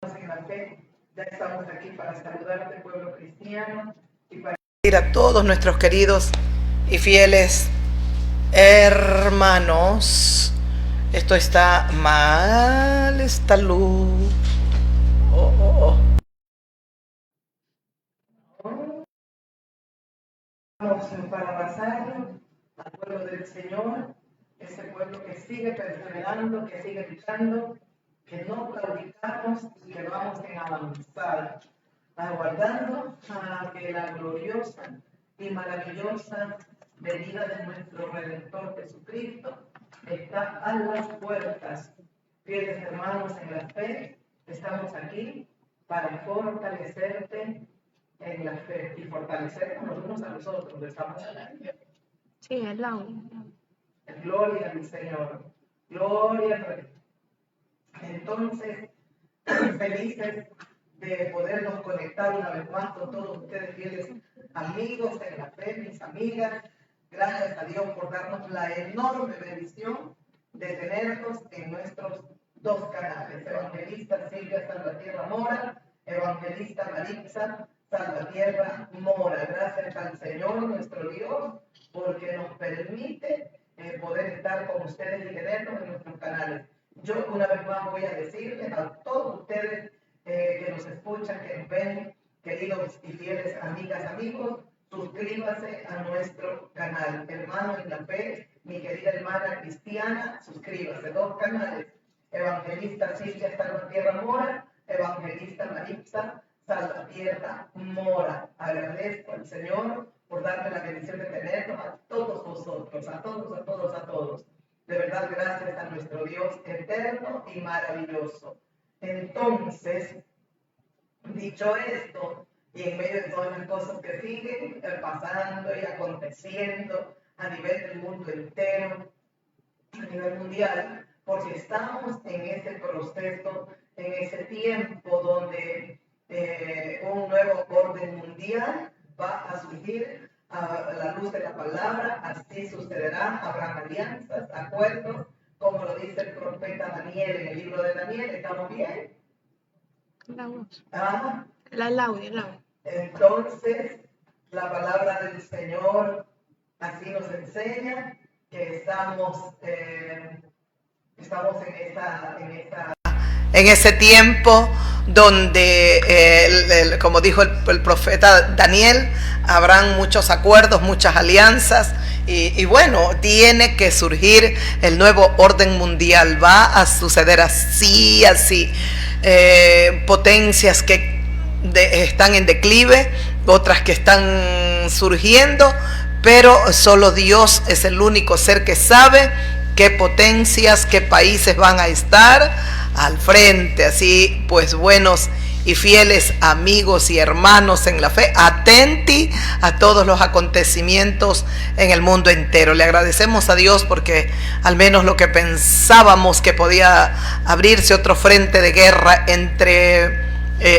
en la fe. Ya estamos aquí para saludarte, pueblo cristiano, y para decir a todos nuestros queridos y fieles hermanos, esto está mal, esta luz. Vamos para pasar al pueblo del Señor, ese pueblo que sigue perseverando, que sigue luchando, que no claudicamos y que vamos en avanzada, aguardando a que la gloriosa y maravillosa venida de nuestro Redentor Jesucristo está a las puertas. Fieles hermanos en la fe, estamos aquí para fortalecerte en la fe y fortalecernos los unos a los otros. Estamos en Sí, es la gloria al Señor, gloria al Rey. Entonces, felices de podernos conectar una vez más con todos ustedes, fieles amigos en la fe, mis amigas. Gracias a Dios por darnos la enorme bendición de tenerlos en nuestros dos canales. Evangelista Silvia Salvatierra Mora, Evangelista Maritza Salvatierra Mora. Gracias al Señor nuestro Dios porque nos permite poder estar con ustedes y tenerlos en nuestros canales. Yo una vez más voy a decirles a todos ustedes que nos escuchan, que nos ven, queridos y fieles amigas, amigos, suscríbase a nuestro canal. Hermano en la fe, mi querida hermana cristiana, suscríbase. Dos canales, Evangelista Silvia Salvatierra Mora, Evangelista Maritza Salvatierra Mora. Agradezco al Señor por darme la bendición de tenerlos a todos vosotros, a todos, a todos, a todos. De verdad, gracias a nuestro Dios eterno y maravilloso. Entonces, dicho esto, y en medio de todas las cosas que siguen pasando y aconteciendo a nivel del mundo entero, a nivel mundial, porque estamos en ese proceso, en ese tiempo donde un nuevo orden mundial va a surgir a la luz de la palabra. Así sucederá, habrá alianzas, acuerdos, como lo dice el profeta Daniel en el libro de Daniel. ¿Estamos bien? La voz. Ah, El audio. entonces, la palabra del Señor así nos enseña que estamos en ese tiempo donde, como dijo el profeta Daniel, habrán muchos acuerdos, muchas alianzas, y bueno, tiene que surgir el nuevo orden mundial. Va a suceder así. Potencias que están en declive, otras que están surgiendo, pero solo Dios es el único ser que sabe qué potencias, qué países van a estar al frente. Así pues, buenos y fieles amigos y hermanos en la fe, atenti a todos los acontecimientos en el mundo entero. Le agradecemos a Dios porque al menos lo que pensábamos que podía abrirse otro frente de guerra entre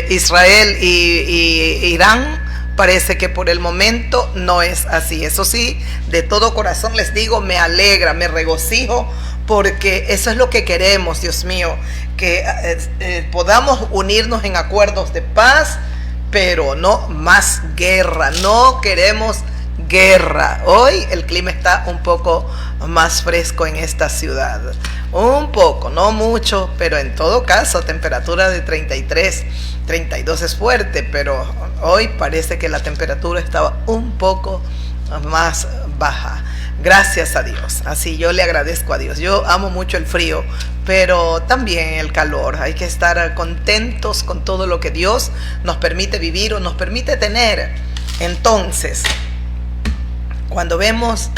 Israel y Irán, parece que por el momento no es así. Eso sí, de todo corazón les digo, me alegra, me regocijo, porque eso es lo que queremos, Dios mío, que podamos unirnos en acuerdos de paz, pero no más guerra. No queremos guerra. Hoy el clima está un poco más fresco en esta ciudad. Un poco, no mucho, pero en todo caso, temperatura de 33, 32 es fuerte, pero hoy parece que la temperatura estaba un poco más baja. Gracias a Dios. Así yo le agradezco a Dios. Yo amo mucho el frío, pero también el calor. Hay que estar contentos con todo lo que Dios nos permite vivir o nos permite tener. Entonces, cuando vemos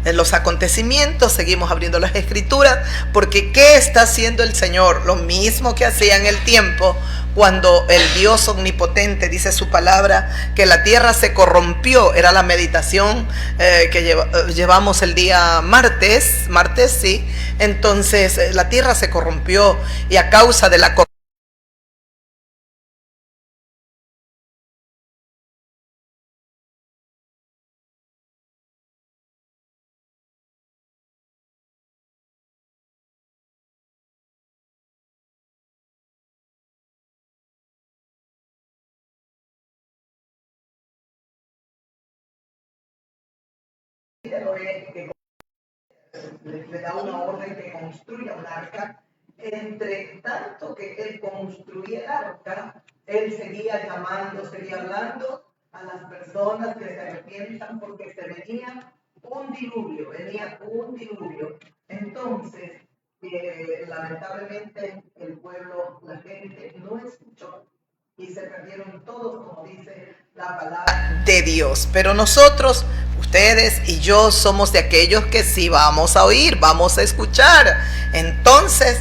los acontecimientos, seguimos abriendo las escrituras, porque ¿qué está haciendo el Señor? Lo mismo que hacía en el tiempo cuando el Dios omnipotente dice su palabra que la tierra se corrompió. Era la meditación que llevamos el día martes, sí. Entonces la tierra se corrompió, y a causa de la corrupción le da una orden que construya un arca. Entre tanto que él construía el arca, él seguía llamando, seguía hablando a las personas que se arrepientan, porque se venía un diluvio. Entonces, lamentablemente el pueblo, la gente no escuchó y se perdieron todos, como dice la palabra de Dios. Pero nosotros, ustedes y yo, somos de aquellos que sí vamos a oír, vamos a escuchar. Entonces,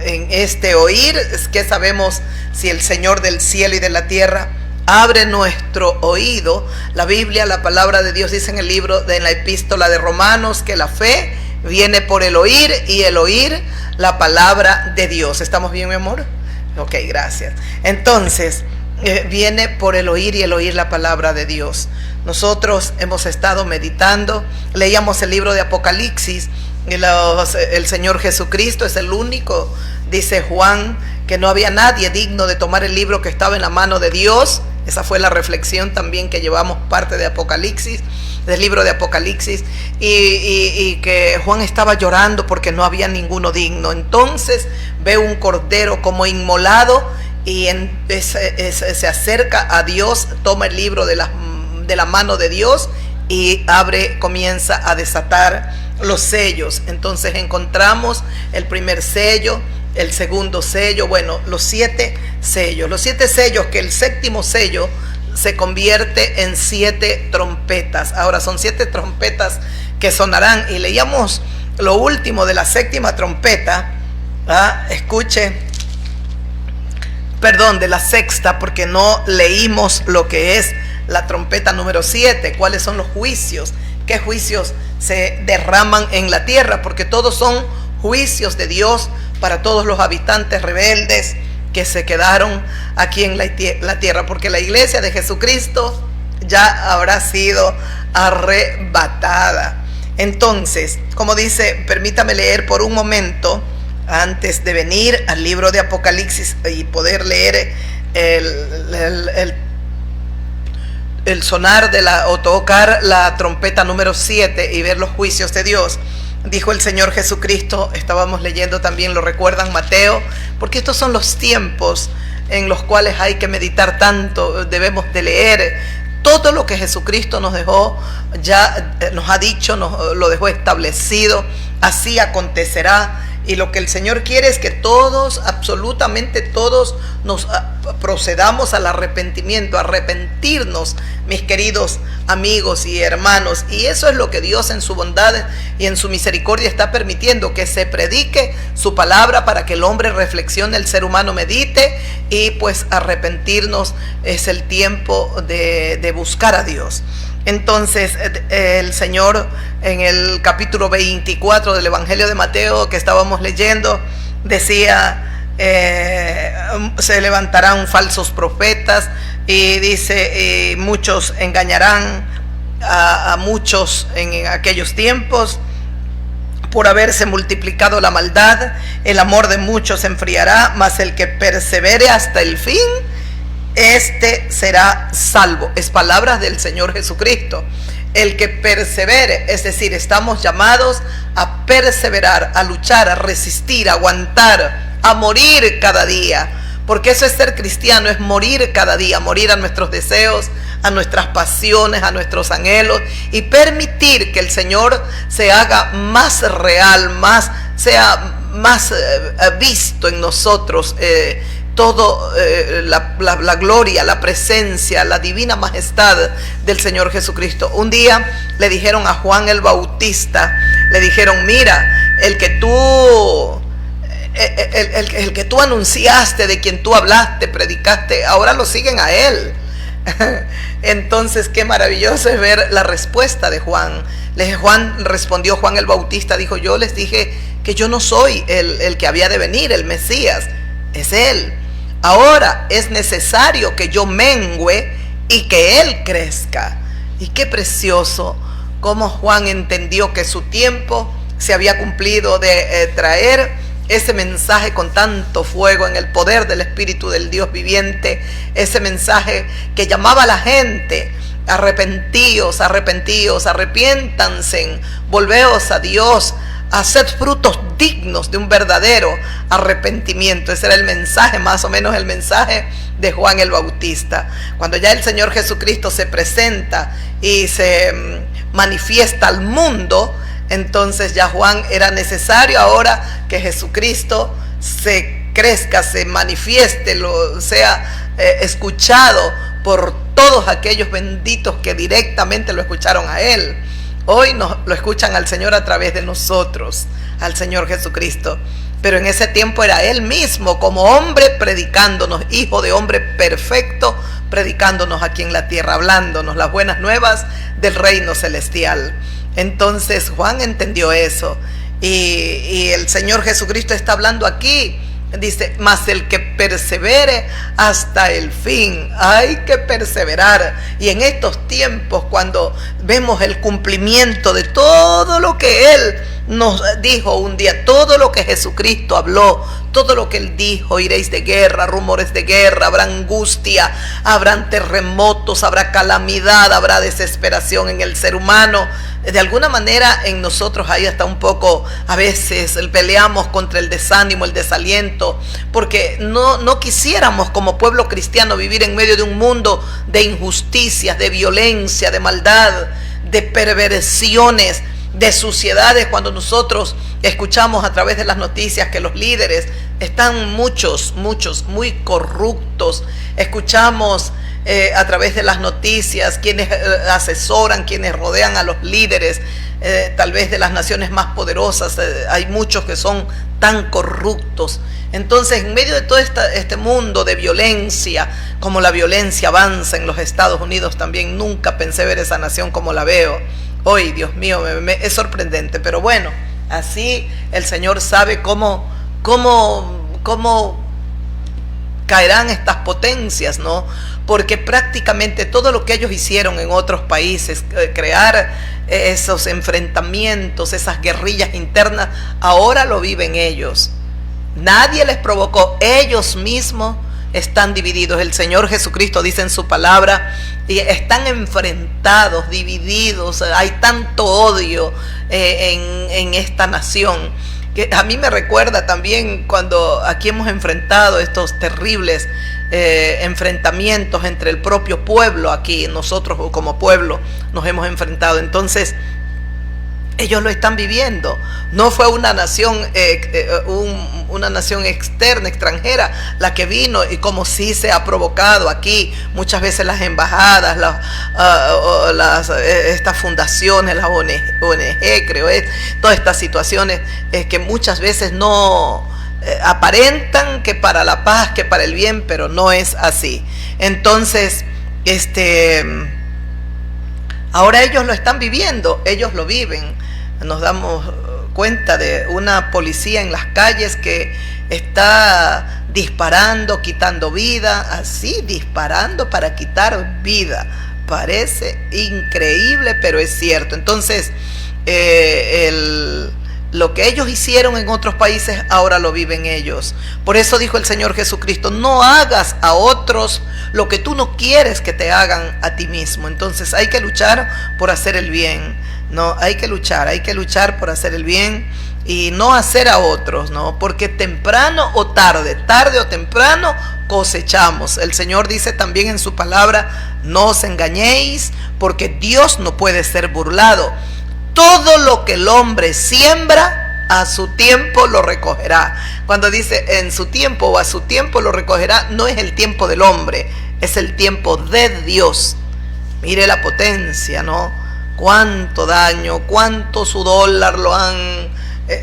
en este oír es que sabemos si el Señor del cielo y de la tierra abre nuestro oído. La Biblia, la palabra de Dios dice en el libro, en la epístola de Romanos, que la fe viene por el oír y el oír la palabra de Dios. ¿Estamos bien, mi amor? Ok, gracias. Entonces, viene por el oír y el oír la palabra de Dios. Nosotros hemos estado meditando, leíamos el libro de Apocalipsis, y el Señor Jesucristo es el único, dice Juan, que no había nadie digno de tomar el libro que estaba en la mano de Dios. Esa fue la reflexión también que llevamos parte de Apocalipsis, del libro de Apocalipsis, y que Juan estaba llorando porque no había ninguno digno. Entonces ve un cordero como inmolado y se acerca a Dios, toma el libro de la mano de Dios y comienza a desatar los sellos. Entonces encontramos el primer sello, el segundo sello, bueno, los 7 sellos, que el séptimo sello se convierte en 7 trompetas. Ahora son 7 trompetas que sonarán, y leíamos lo último de la séptima trompeta. De la sexta, porque no leímos lo que es la trompeta número 7, cuáles son los juicios, qué juicios se derraman en la tierra, porque todos son juicios de Dios para todos los habitantes rebeldes que se quedaron aquí en la tierra, porque la iglesia de Jesucristo ya habrá sido arrebatada. Entonces, como dice, permítame leer por un momento antes de venir al libro de Apocalipsis y poder leer el sonar o tocar la trompeta número 7 y ver los juicios de Dios. Dijo el Señor Jesucristo, estábamos leyendo también, lo recuerdan, Mateo, porque estos son los tiempos en los cuales hay que meditar tanto, debemos de leer todo lo que Jesucristo nos dejó, ya nos ha dicho, lo dejó establecido, así acontecerá. Y lo que el Señor quiere es que todos, absolutamente todos, nos procedamos al arrepentimiento, arrepentirnos, mis queridos amigos y hermanos. Y eso es lo que Dios en su bondad y en su misericordia está permitiendo, que se predique su palabra para que el hombre reflexione, el ser humano medite, y pues arrepentirnos es el tiempo de buscar a Dios. Entonces el Señor en el capítulo 24 del Evangelio de Mateo que estábamos leyendo decía, se levantarán falsos profetas, y dice, muchos engañarán a muchos en aquellos tiempos. Por haberse multiplicado la maldad, el amor de muchos se enfriará, mas el que persevere hasta el fin, este será salvo. Es palabras del Señor Jesucristo. El que persevere, es decir, estamos llamados a perseverar, a luchar, a resistir, a aguantar, a morir cada día, porque eso es ser cristiano, es morir cada día, morir a nuestros deseos, a nuestras pasiones, a nuestros anhelos, y permitir que el Señor se haga más real, sea más visto en nosotros, todo la gloria, la presencia, la divina majestad del Señor Jesucristo. Un día le dijeron a Juan el Bautista, le dijeron, mira, el que tú anunciaste, de quien tú hablaste, predicaste, ahora lo siguen a él. Entonces qué maravilloso es ver la respuesta de Juan. Respondió Juan el Bautista, dijo, yo les dije que yo no soy el que había de venir, el Mesías, es él. Ahora es necesario que yo mengüe y que él crezca. Y qué precioso cómo Juan entendió que su tiempo se había cumplido de traer ese mensaje con tanto fuego, en el poder del Espíritu del Dios viviente, ese mensaje que llamaba a la gente arrepentíos, arrepentíos, arrepiéntanse, volveos a Dios, haced frutos dignos de un verdadero arrepentimiento. Ese era el mensaje, más o menos el mensaje de Juan el Bautista. Cuando ya el Señor Jesucristo se presenta y se manifiesta al mundo, entonces ya Juan era necesario ahora que Jesucristo se crezca, se manifieste, sea escuchado por todos aquellos benditos que directamente lo escucharon a él. Hoy lo escuchan al Señor a través de nosotros, al Señor Jesucristo. Pero en ese tiempo era Él mismo como hombre predicándonos, hijo de hombre perfecto, predicándonos aquí en la tierra, hablándonos las buenas nuevas del reino celestial. Entonces Juan entendió eso y el Señor Jesucristo está hablando aquí. Dice, mas el que persevere hasta el fin. Hay que perseverar. Y en estos tiempos, cuando vemos el cumplimiento de todo lo que Él nos dijo un día, todo lo que Jesucristo habló, todo lo que Él dijo, iréis de guerra, rumores de guerra, habrá angustia, habrán terremotos, habrá calamidad, habrá desesperación en el ser humano. De alguna manera en nosotros hay hasta un poco, a veces peleamos contra el desánimo, el desaliento, porque no quisiéramos como pueblo cristiano vivir en medio de un mundo de injusticias, de violencia, de maldad, de perversiones, de suciedades. Cuando nosotros escuchamos a través de las noticias que los líderes están muchos muy corruptos, escuchamos a través de las noticias quienes asesoran, quienes rodean a los líderes, tal vez de las naciones más poderosas, hay muchos que son tan corruptos. Entonces, en medio de todo este mundo de violencia, como la violencia avanza en los Estados Unidos también, nunca pensé ver esa nación como la veo hoy. Dios mío, es sorprendente, pero bueno, así el Señor sabe cómo caerán estas potencias, ¿no? Porque prácticamente todo lo que ellos hicieron en otros países, crear esos enfrentamientos, esas guerrillas internas, ahora lo viven ellos. Nadie les provocó, ellos mismos están divididos. El Señor Jesucristo dice en su palabra, y están enfrentados, divididos, hay tanto odio en esta nación, que a mí me recuerda también cuando aquí hemos enfrentado estos terribles enfrentamientos entre el propio pueblo. Aquí nosotros como pueblo nos hemos enfrentado. Entonces ellos lo están viviendo. No fue una nación una nación externa, extranjera, la que vino, y como sí se ha provocado aquí muchas veces las embajadas, estas fundaciones, las ONG, creo, todas estas situaciones que muchas veces no aparentan que para la paz, que para el bien, pero no es así. Entonces, ahora ellos lo están viviendo, ellos lo viven. Nos damos cuenta de una policía en las calles que está disparando, quitando vida, así, disparando para quitar vida. Parece increíble, pero es cierto. Entonces, lo que ellos hicieron en otros países, ahora lo viven ellos. Por eso dijo el Señor Jesucristo, no hagas a otros lo que tú no quieres que te hagan a ti mismo. Entonces hay que luchar por hacer el bien, ¿no? Hay que luchar por hacer el bien y no hacer a otros, ¿no? Porque temprano o tarde o temprano cosechamos. El Señor dice también en su palabra, no os engañéis, porque Dios no puede ser burlado. Todo lo que el hombre siembra, a su tiempo lo recogerá. Cuando dice en su tiempo o a su tiempo lo recogerá, no es el tiempo del hombre, es el tiempo de Dios. Mire la potencia, ¿no? Cuánto daño, cuánto su dólar lo han,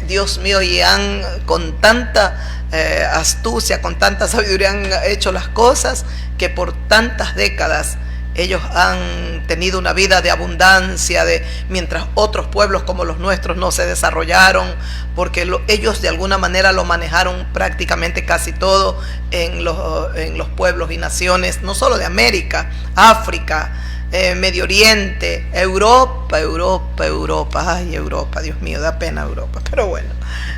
Dios mío, y han con tanta astucia, con tanta sabiduría han hecho las cosas, que por tantas décadas ellos han tenido una vida de abundancia, mientras otros pueblos como los nuestros no se desarrollaron, porque ellos de alguna manera lo manejaron prácticamente casi todo en los pueblos y naciones, no solo de América, África, Medio Oriente, Europa. Ay, Europa, Dios mío, da pena Europa. Pero bueno,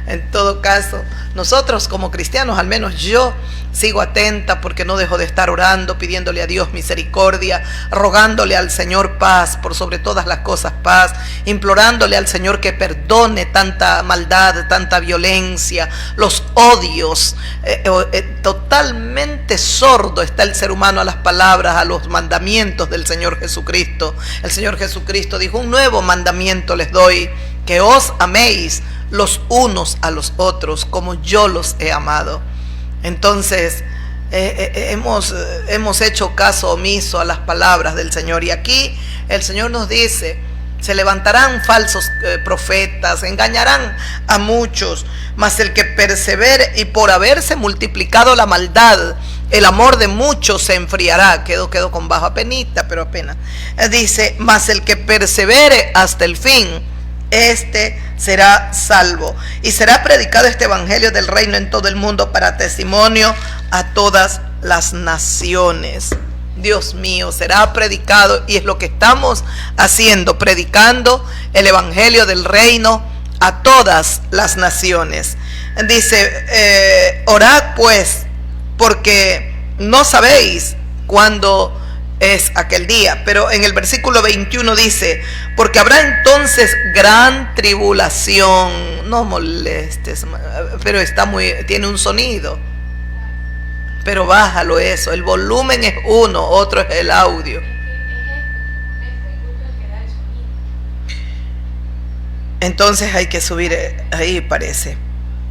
en todo caso, nosotros como cristianos, al menos yo, sigo atenta porque no dejo de estar orando, pidiéndole a Dios misericordia, rogándole al Señor paz, por sobre todas las cosas paz, implorándole al Señor que perdone tanta maldad, tanta violencia, los odios. Totalmente sordo está el ser humano a las palabras, a los mandamientos del Señor Jesucristo. El Señor Jesucristo dijo: un nuevo mandamiento les doy, que os améis los unos a los otros como yo los he amado. Entonces hemos hecho caso omiso a las palabras del Señor, y aquí el Señor nos dice: se levantarán falsos profetas, engañarán a muchos, mas el que persevere, y por haberse multiplicado la maldad, el amor de muchos se enfriará. Quedó con baja penita, pero apenas. Dice: mas el que persevere hasta el fin, este será salvo. Y será predicado este evangelio del reino en todo el mundo para testimonio a todas las naciones. Dios mío, será predicado, y es lo que estamos haciendo, predicando el evangelio del reino a todas las naciones. Dice: orad pues, porque no sabéis cuándo es aquel día. Pero en el versículo 21 dice: porque habrá entonces gran tribulación. No molestes, pero tiene un sonido, pero bájalo eso, el volumen es uno, otro es el audio. Entonces hay que subir ahí, parece.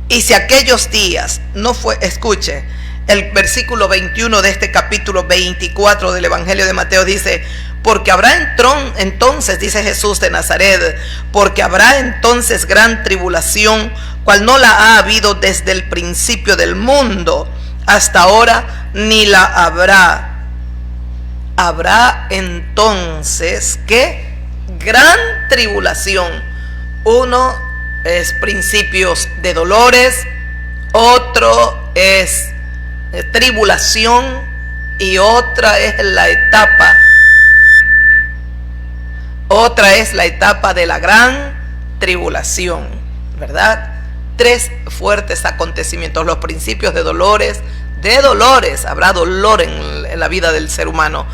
Y si aquellos días no fue, escuche, el versículo 21 de este capítulo 24 del Evangelio de Mateo dice: porque habrá entonces, dice Jesús de Nazaret, porque habrá entonces gran tribulación, cual no la ha habido desde el principio del mundo hasta ahora, ni la habrá. Habrá entonces, ¿qué? Gran tribulación. Uno es principios de dolores, otro es tribulación, y otra es la etapa de la gran tribulación, ¿verdad? Tres fuertes acontecimientos: los principios de dolores, habrá dolor en la vida del ser humano,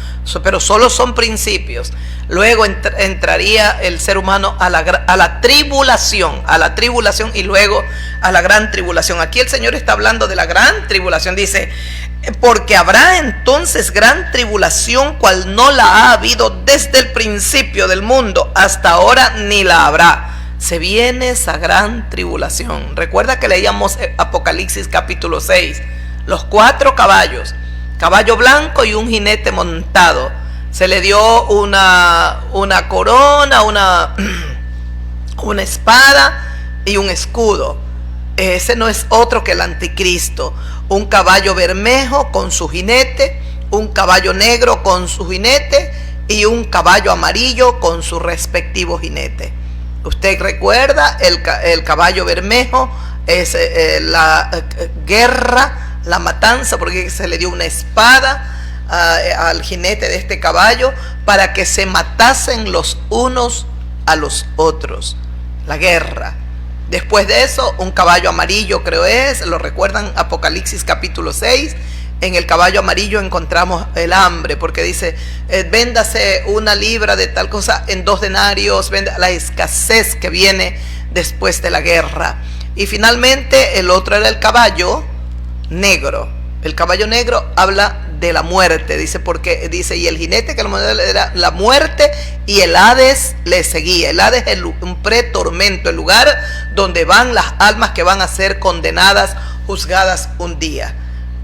pero solo son principios. Luego entraría el ser humano a la tribulación, y luego a la gran tribulación. Aquí el Señor está hablando de la gran tribulación. Dice: porque habrá entonces gran tribulación, cual no la ha habido desde el principio del mundo hasta ahora, ni la habrá. Se viene esa gran tribulación. Recuerda que leíamos Apocalipsis capítulo 6, los 4 caballos, caballo blanco y un jinete montado. Se le dio una corona, una espada y un escudo. Ese no es otro que el anticristo. Un caballo bermejo con su jinete, un caballo negro con su jinete y un caballo amarillo con su respectivo jinete. Usted recuerda, el caballo bermejo es la guerra, la matanza, porque se le dio una espada al jinete de este caballo para que se matasen los unos a los otros. La guerra. Después de eso, un caballo amarillo, lo recuerdan, Apocalipsis capítulo 6. En el caballo amarillo encontramos el hambre, porque dice: véndase una libra de tal cosa en 2 denarios, la escasez que viene después de la guerra. Y finalmente el otro era el caballo negro. El caballo negro habla de la muerte, dice, y el jinete que era la muerte, y el Hades le seguía. El Hades es un pretormento, el lugar donde van las almas que van a ser condenadas, juzgadas un día.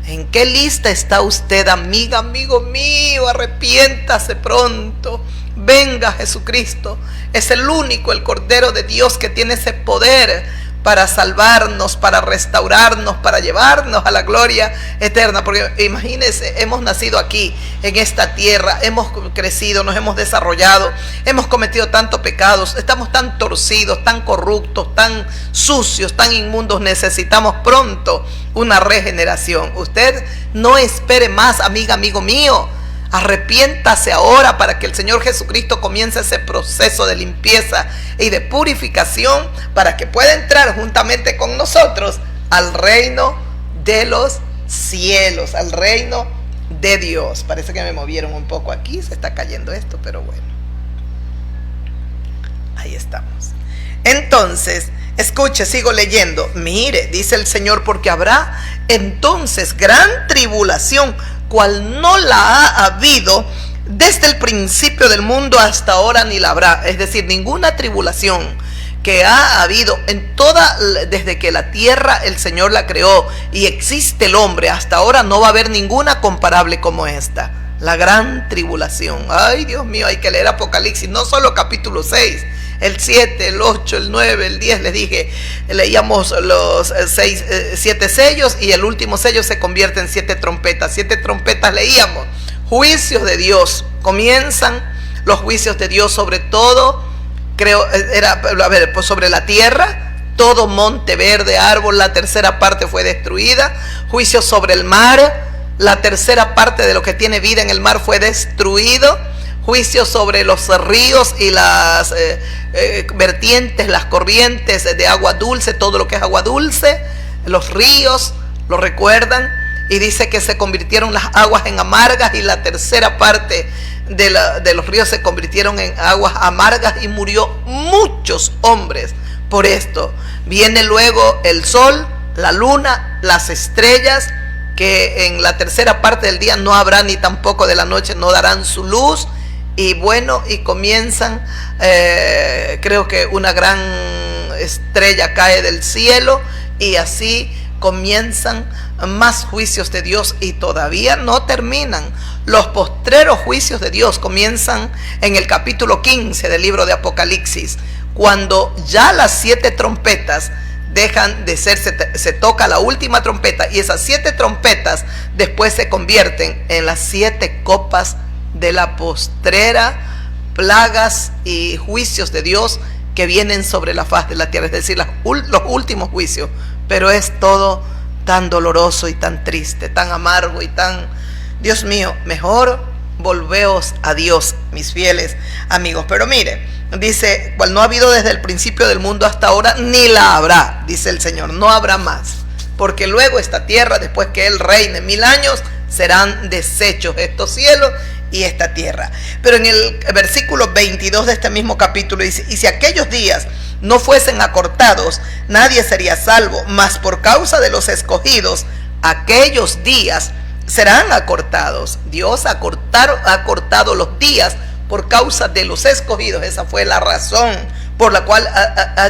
¿En qué lista está usted, amiga, amigo mío? Arrepiéntase pronto. Venga Jesucristo. Es el único, el Cordero de Dios, que tiene ese poder para salvarnos, para restaurarnos, para llevarnos a la gloria eterna. Porque imagínense, hemos nacido aquí, en esta tierra, hemos crecido, nos hemos desarrollado, hemos cometido tantos pecados, estamos tan torcidos, tan corruptos, tan sucios, tan inmundos. Necesitamos pronto una regeneración. Usted no espere más, amiga, amigo mío. Arrepiéntase ahora para que el Señor Jesucristo comience ese proceso de limpieza y de purificación para que pueda entrar juntamente con nosotros al reino de los cielos, al reino de Dios. Parece que me movieron un poco aquí, se está cayendo esto, pero bueno. Ahí estamos. Entonces, escuche, sigo leyendo. Mire, dice el Señor, porque habrá entonces gran tribulación, cual no la ha habido desde el principio del mundo hasta ahora, ni la habrá. Es decir, ninguna tribulación que ha habido en toda, desde que la tierra el Señor la creó y existe el hombre hasta ahora, no va a haber ninguna comparable como esta. La gran tribulación. Ay, Dios mío, hay que leer Apocalipsis, no solo capítulo 6, el 7, el 8, el 9, el 10, les dije, leíamos los 7 sellos y el último sello se convierte en 7 trompetas. 7 trompetas leíamos. Juicios de Dios. Comienzan los juicios de Dios sobre todo, creo, pues sobre la tierra, todo monte verde, árbol, la tercera parte fue destruida. Juicios sobre el mar, la tercera parte de lo que tiene vida en el mar fue destruido. Juicios sobre los ríos y las vertientes, las corrientes de agua dulce, todo lo que es agua dulce, los ríos, lo recuerdan, y dice que se convirtieron las aguas en amargas y la tercera parte de los ríos se convirtieron en aguas amargas y murió muchos hombres por esto. Viene luego el sol, la luna, las estrellas, que en la tercera parte del día no habrá ni tampoco de la noche, no darán su luz. Y bueno, y comienzan, creo que una gran estrella cae del cielo y así comienzan más juicios de Dios y todavía no terminan. Los postreros juicios de Dios comienzan en el capítulo 15 del libro de Apocalipsis, cuando ya las 7 trompetas dejan de ser, se toca la última trompeta y esas 7 trompetas después se convierten en las 7 copas de la postrera, plagas y juicios de Dios que vienen sobre la faz de la tierra, es decir, los últimos juicios. Pero es todo tan doloroso y tan triste, tan amargo y tan, Dios mío, mejor volveos a Dios, mis fieles amigos. Pero mire, dice, cual no ha habido desde el principio del mundo hasta ahora, ni la habrá, dice el Señor, no habrá más, porque luego esta tierra, después que Él reine 1000 años, serán deshechos estos cielos y esta tierra. Pero en el versículo 22 de este mismo capítulo dice, y si aquellos días no fuesen acortados, nadie sería salvo, mas por causa de los escogidos, aquellos días serán acortados. Dios ha cortado los días por causa de los escogidos. Esa fue la razón por la cual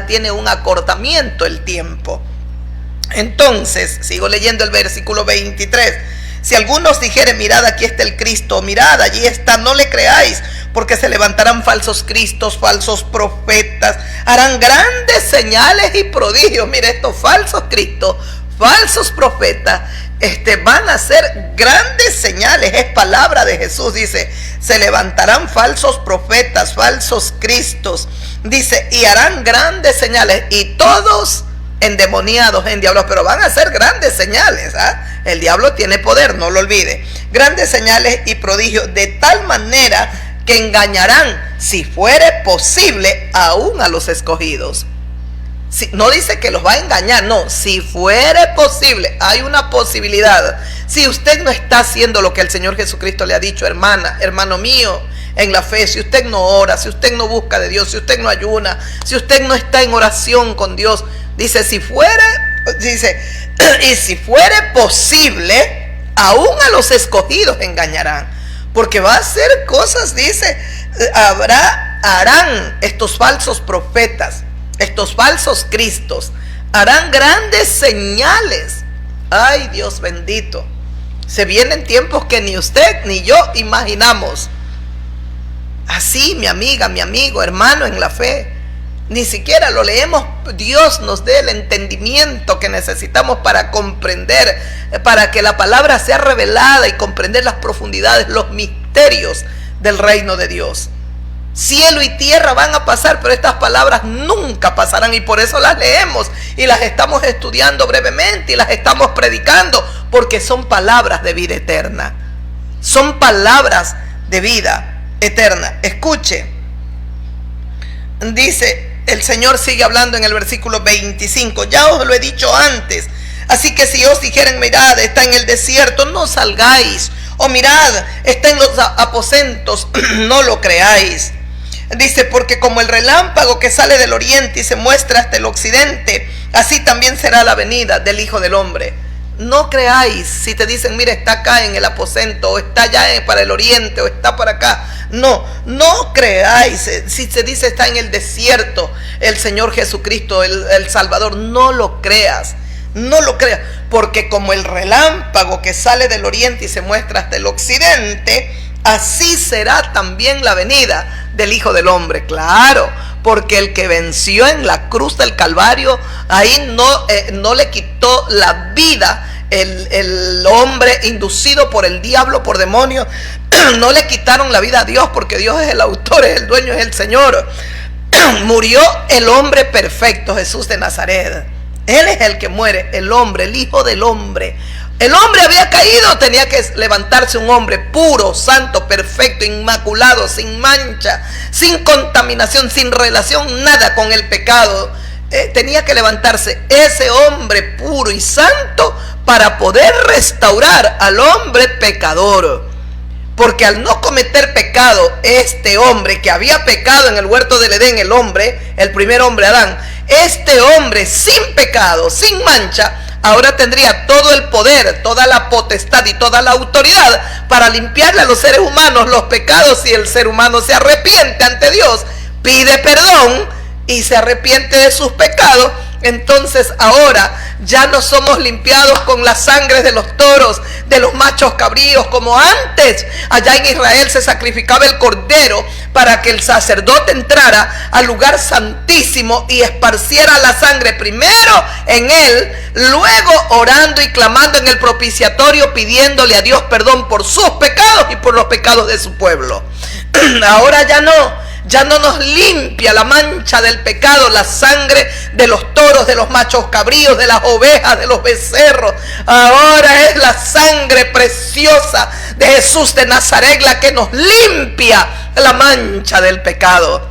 tiene un acortamiento el tiempo. Entonces, sigo leyendo el versículo 23. Si algunos dijeren, mirad, aquí está el Cristo, mirad, allí está, no le creáis, porque se levantarán falsos cristos, falsos profetas, harán grandes señales y prodigios. Mire, estos falsos cristos, falsos profetas, van a hacer grandes señales. Es palabra de Jesús, dice, se levantarán falsos profetas, falsos cristos, dice, y harán grandes señales, y todos endemoniados, endiablados, pero van a hacer grandes señales. El diablo tiene poder, no lo olvide. Grandes señales y prodigios, de tal manera que engañarán, si fuere posible, aún a los escogidos. No dice que los va a engañar, no, si fuere posible, hay una posibilidad. Si usted no está haciendo lo que el Señor Jesucristo le ha dicho, hermana, hermano mío, en la fe, si usted no ora, si usted no busca de Dios, si usted no ayuna, si usted no está en oración con Dios, dice, y si fuere posible, aún a los escogidos engañarán, porque va a hacer cosas, dice, harán estos falsos profetas, estos falsos cristos, harán grandes señales. Ay, Dios bendito, se vienen tiempos que ni usted ni yo imaginamos. Así, mi amiga, mi amigo, hermano en la fe, ni siquiera lo leemos. Dios nos dé el entendimiento que necesitamos para comprender, para que la palabra sea revelada y comprender las profundidades, los misterios del reino de Dios. Cielo y tierra van a pasar, pero estas palabras nunca pasarán, y por eso las leemos y las estamos estudiando brevemente y las estamos predicando, porque son palabras de vida eterna. Son palabras de vida eterna. Escuche. Dice, el Señor sigue hablando en el versículo 25. Ya os lo he dicho antes. Así que si os dijeren, mirad, está en el desierto, no salgáis. O mirad, está en los aposentos, no lo creáis. Dice, porque como el relámpago que sale del oriente y se muestra hasta el occidente, así también será la venida del Hijo del Hombre. No creáis si te dicen, mira, está acá en el aposento, o está allá para el oriente, o está para acá. No creáis. Si se dice está en el desierto el Señor Jesucristo, el Salvador, no lo creas. No lo creas, porque como el relámpago que sale del oriente y se muestra hasta el occidente, así será también la venida del Hijo del Hombre. Claro, porque el que venció en la cruz del Calvario, ahí no le quitó la vida el hombre inducido por el diablo, por demonios. No le quitaron la vida a Dios, porque Dios es el autor, es el dueño, es el Señor. Murió el hombre perfecto, Jesús de Nazaret. Él es el que muere, el hombre, el Hijo del Hombre. El hombre había caído, tenía que levantarse un hombre puro, santo, perfecto, inmaculado, sin mancha, sin contaminación, sin relación nada con el pecado. Tenía que levantarse ese hombre puro y santo para poder restaurar al hombre pecador. Porque al no cometer pecado, este hombre que había pecado en el huerto del Edén, el primer hombre Adán, este hombre sin pecado, sin mancha, ahora tendría todo el poder, toda la potestad y toda la autoridad para limpiarle a los seres humanos los pecados. Si el ser humano se arrepiente ante Dios, pide perdón y se arrepiente de sus pecados, entonces ahora ya no somos limpiados con la sangre de los toros, de los machos cabríos, como antes. Allá en Israel se sacrificaba el cordero para que el sacerdote entrara al lugar santísimo y esparciera la sangre primero en él, luego orando y clamando en el propiciatorio, pidiéndole a Dios perdón por sus pecados y por los pecados de su pueblo. Ahora ya no nos limpia la mancha del pecado, la sangre de los toros, de los machos cabríos, de las ovejas, de los becerros. Ahora es la sangre preciosa de Jesús de Nazaret la que nos limpia la mancha del pecado.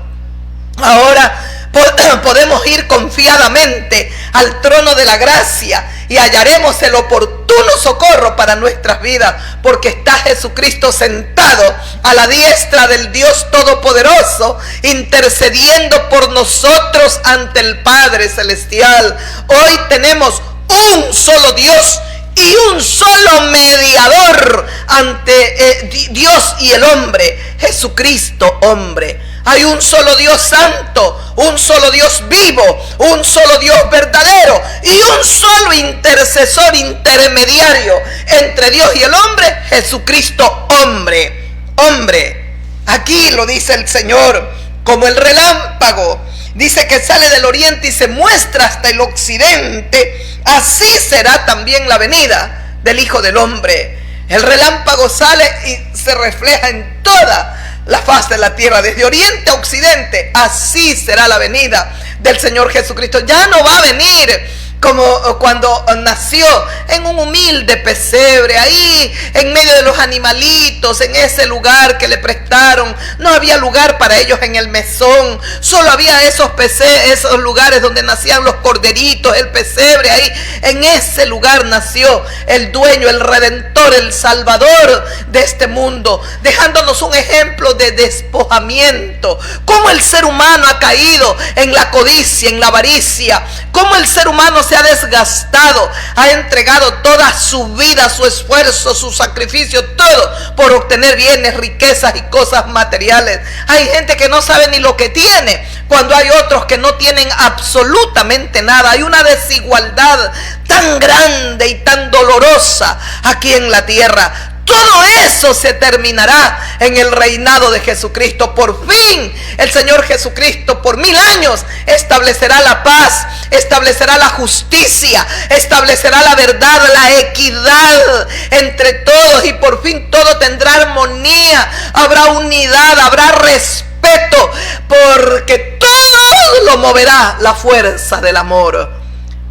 Ahora podemos ir confiadamente al trono de la gracia y hallaremos el oportuno socorro para nuestras vidas, porque está Jesucristo sentado a la diestra del Dios Todopoderoso, intercediendo por nosotros ante el Padre Celestial. Hoy tenemos un solo Dios y un solo mediador ante Dios y el hombre, Jesucristo hombre. Hay un solo Dios santo, un solo Dios vivo, un solo Dios verdadero y un solo intercesor intermediario entre Dios y el hombre, Jesucristo hombre. Aquí lo dice el Señor, como el relámpago. Dice que sale del oriente y se muestra hasta el occidente. Así será también la venida del Hijo del Hombre. El relámpago sale y se refleja en toda la faz de la tierra, desde oriente a occidente. Así será la venida del Señor Jesucristo. Ya no va a venir como cuando nació en un humilde pesebre, ahí en medio de los animalitos, en ese lugar que le prestaron. No había lugar para ellos en el mesón, solo había esos lugares donde nacían los corderitos, el pesebre. Ahí en ese lugar nació el dueño, el redentor, el salvador de este mundo, dejándonos un ejemplo de despojamiento. Cómo el ser humano ha caído en la codicia, en la avaricia, cómo el ser humano se ha desgastado, ha entregado toda su vida, su esfuerzo, su sacrificio, todo por obtener bienes, riquezas y cosas materiales. Hay gente que no sabe ni lo que tiene, cuando hay otros que no tienen absolutamente nada. Hay una desigualdad tan grande y tan dolorosa aquí en la tierra. Todo eso se terminará en el reinado de Jesucristo. Por fin el Señor Jesucristo por 1000 años establecerá la paz, establecerá la justicia, establecerá la verdad, la equidad entre todos, y por fin todo tendrá armonía, habrá unidad, habrá respeto, porque todo lo moverá la fuerza del amor.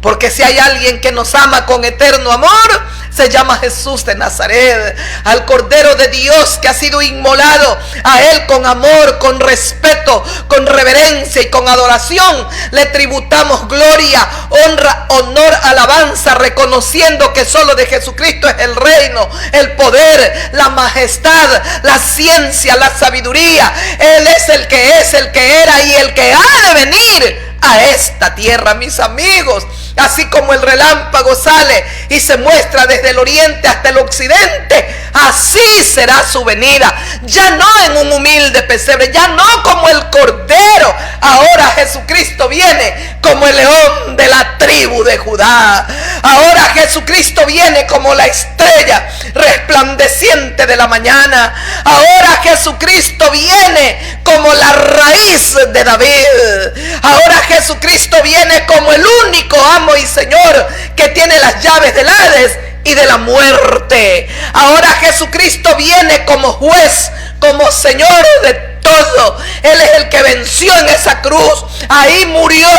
Porque si hay alguien que nos ama con eterno amor, se llama Jesús de Nazaret, al Cordero de Dios que ha sido inmolado. A Él con amor, con respeto, con reverencia y con adoración le tributamos gloria, honra, honor, alabanza, reconociendo que solo de Jesucristo es el reino, el poder, la majestad, la ciencia, la sabiduría. Él es, el que era y el que ha de venir a esta tierra, mis amigos. Así como el relámpago sale y se muestra desde el oriente hasta el occidente, así será su venida. Ya no en un humilde pesebre, ya no como el cordero. Ahora Jesucristo viene como el león de la tribu de Judá. Ahora Jesucristo viene como la estrella resplandeciente de la mañana. Ahora Jesucristo viene como la raíz de David. Ahora Jesucristo viene como el único amo y Señor que tiene las llaves del Hades y de la muerte. Ahora Jesucristo viene como juez, como Señor de todo. Él es el que venció en esa cruz. Ahí murió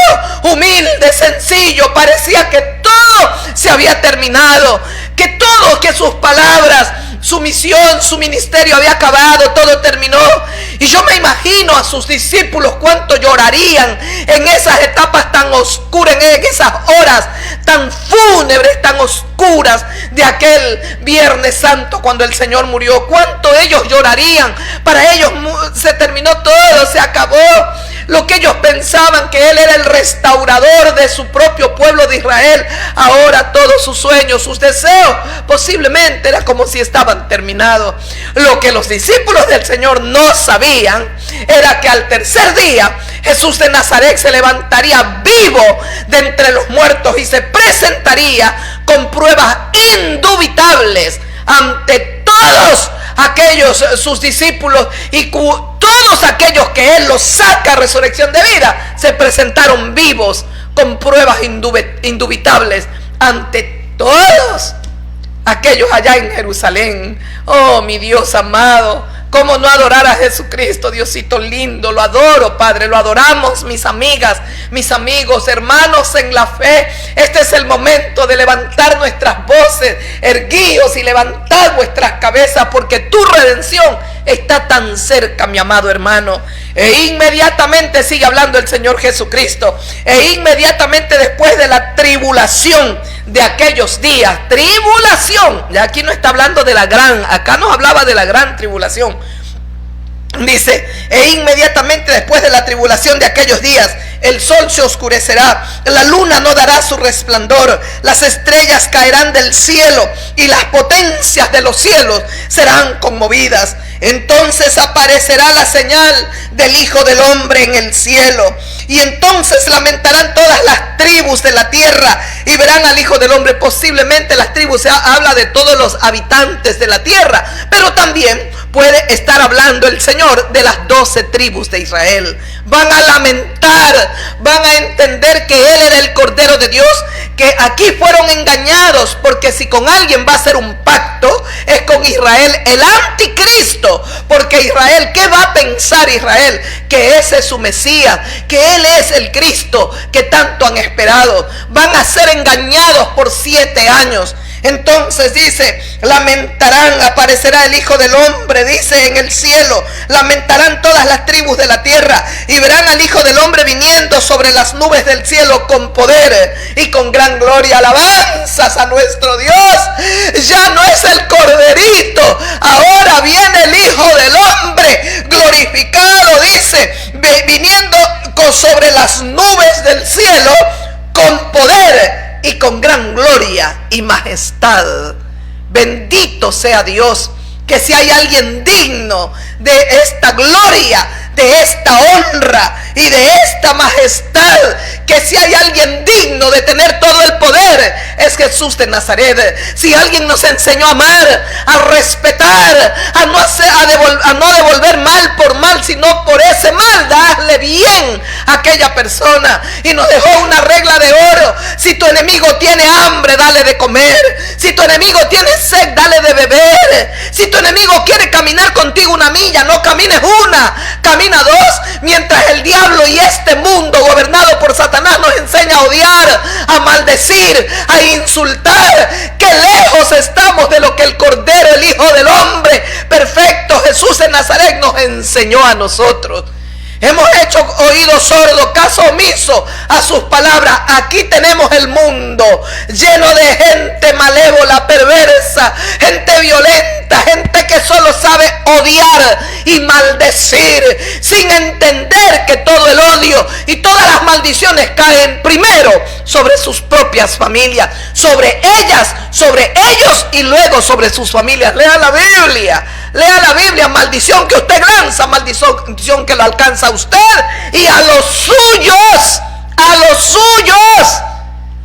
humilde, sencillo. Parecía que todo se había terminado, que sus palabras, su misión, su ministerio había acabado, todo terminó. Y yo me imagino a sus discípulos cuánto llorarían en esas etapas tan oscuras, en esas horas tan fúnebres, tan oscuras de aquel Viernes Santo cuando el Señor murió. Cuánto ellos llorarían. Para ellos se terminó todo, se acabó. Lo que ellos pensaban, que Él era el restaurador de su propio pueblo de Israel, ahora todos sus sueños, sus deseos, posiblemente era como si estaban terminados. Lo que los discípulos del Señor no sabían era que al tercer día Jesús de Nazaret se levantaría vivo de entre los muertos y se presentaría con pruebas indubitables ante todos aquellos sus discípulos, y todos aquellos que Él los saca a resurrección de vida se presentaron vivos con pruebas indubitables ante todos aquellos allá en Jerusalén. Oh, mi Dios amado, ¿cómo no adorar a Jesucristo? Diosito lindo, lo adoro, Padre, lo adoramos, mis amigas, mis amigos, hermanos en la fe. Este es el momento de levantar nuestras voces, erguíos y levantad vuestras cabezas, porque tu redención está tan cerca, mi amado hermano. E inmediatamente sigue hablando el Señor Jesucristo. E inmediatamente después de la tribulación de aquellos días, tribulación, ya aquí no está hablando de la gran, acá nos hablaba de la gran tribulación. Dice, e inmediatamente después de la tribulación de aquellos días, el sol se oscurecerá, la luna no dará su resplandor, las estrellas caerán del cielo y las potencias de los cielos serán conmovidas. Entonces aparecerá la señal del Hijo del Hombre en el cielo, y entonces lamentarán todas las tribus de la tierra y verán al Hijo del Hombre. Posiblemente las tribus habla de todos los habitantes de la tierra, pero también puede estar hablando el Señor de las 12 tribus de Israel. Van a lamentar, van a entender que Él era el Cordero de Dios, que aquí fueron engañados, porque si con alguien va a hacer un pacto, es con Israel, el anticristo. Porque Israel, ¿qué va a pensar Israel? Que ese es su Mesías, que Él es el Cristo que tanto han esperado. Van a ser engañados por 7 años. Entonces dice, lamentarán, aparecerá el Hijo del Hombre, dice, en el cielo. Lamentarán todas las tribus de la tierra y verán al Hijo del Hombre viniendo sobre las nubes del cielo con poder y con gran gloria. Alabanzas a nuestro Dios. Ya no es el corderito, ahora viene el Hijo del Hombre glorificado, dice, viniendo sobre las nubes del cielo con poder y con gran gloria y majestad. Bendito sea Dios, que si hay alguien digno de esta gloria, de esta honra y de esta majestad, que si hay alguien digno de tener todo el poder, es Jesús de Nazaret. Si alguien nos enseñó a amar, a respetar, a no devolver mal por mal, sino por ese mal darle bien a aquella persona, y nos dejó una regla de oro: si tu enemigo tiene hambre, dale de comer; si tu enemigo tiene sed, dale de beber; si tu enemigo quiere caminar contigo una milla, no camines una, camina 2. mientras el diablo y este mundo gobernado por Satanás nos enseña a odiar, a maldecir, a insultar, qué lejos estamos de lo que el Cordero, el Hijo del Hombre perfecto, Jesús de Nazaret, nos enseñó a nosotros. Hemos hecho oído sordo, caso omiso a sus palabras. Aquí tenemos el mundo lleno de gente malévola, perversa, gente violenta, gente que solo sabe odiar y maldecir, sin entender que todo el odio y todas las maldiciones caen primero sobre sus propias familias, sobre ellas, sobre ellos y luego sobre sus familias. Lea la Biblia. Lea la Biblia, maldición que usted lanza, maldición que lo alcanza a usted y a los suyos,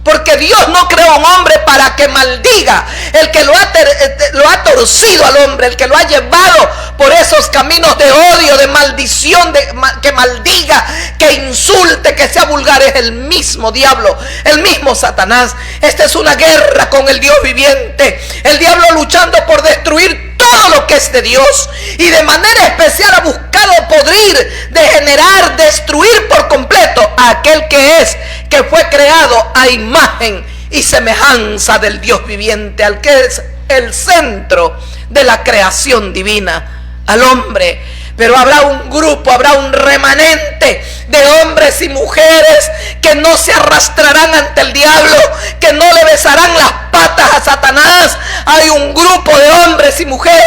porque Dios no creó un hombre para que maldiga. El que lo ha torcido al hombre, el que lo ha llevado por esos caminos de odio, de maldición, que maldiga, que insulte, que sea vulgar, es el mismo diablo, el mismo Satanás. Esta es una guerra con el Dios viviente, el diablo luchando por destruir todo lo que es de Dios, y de manera especial ha buscado podrir, degenerar, destruir por completo a aquel que fue creado a imagen y semejanza del Dios viviente, al que es el centro de la creación divina, al hombre. Pero habrá un grupo, habrá un remanente de hombres y mujeres que no se arrastrarán ante el diablo, que no le besarán las patas a Satanás. Hay un grupo de hombres y mujeres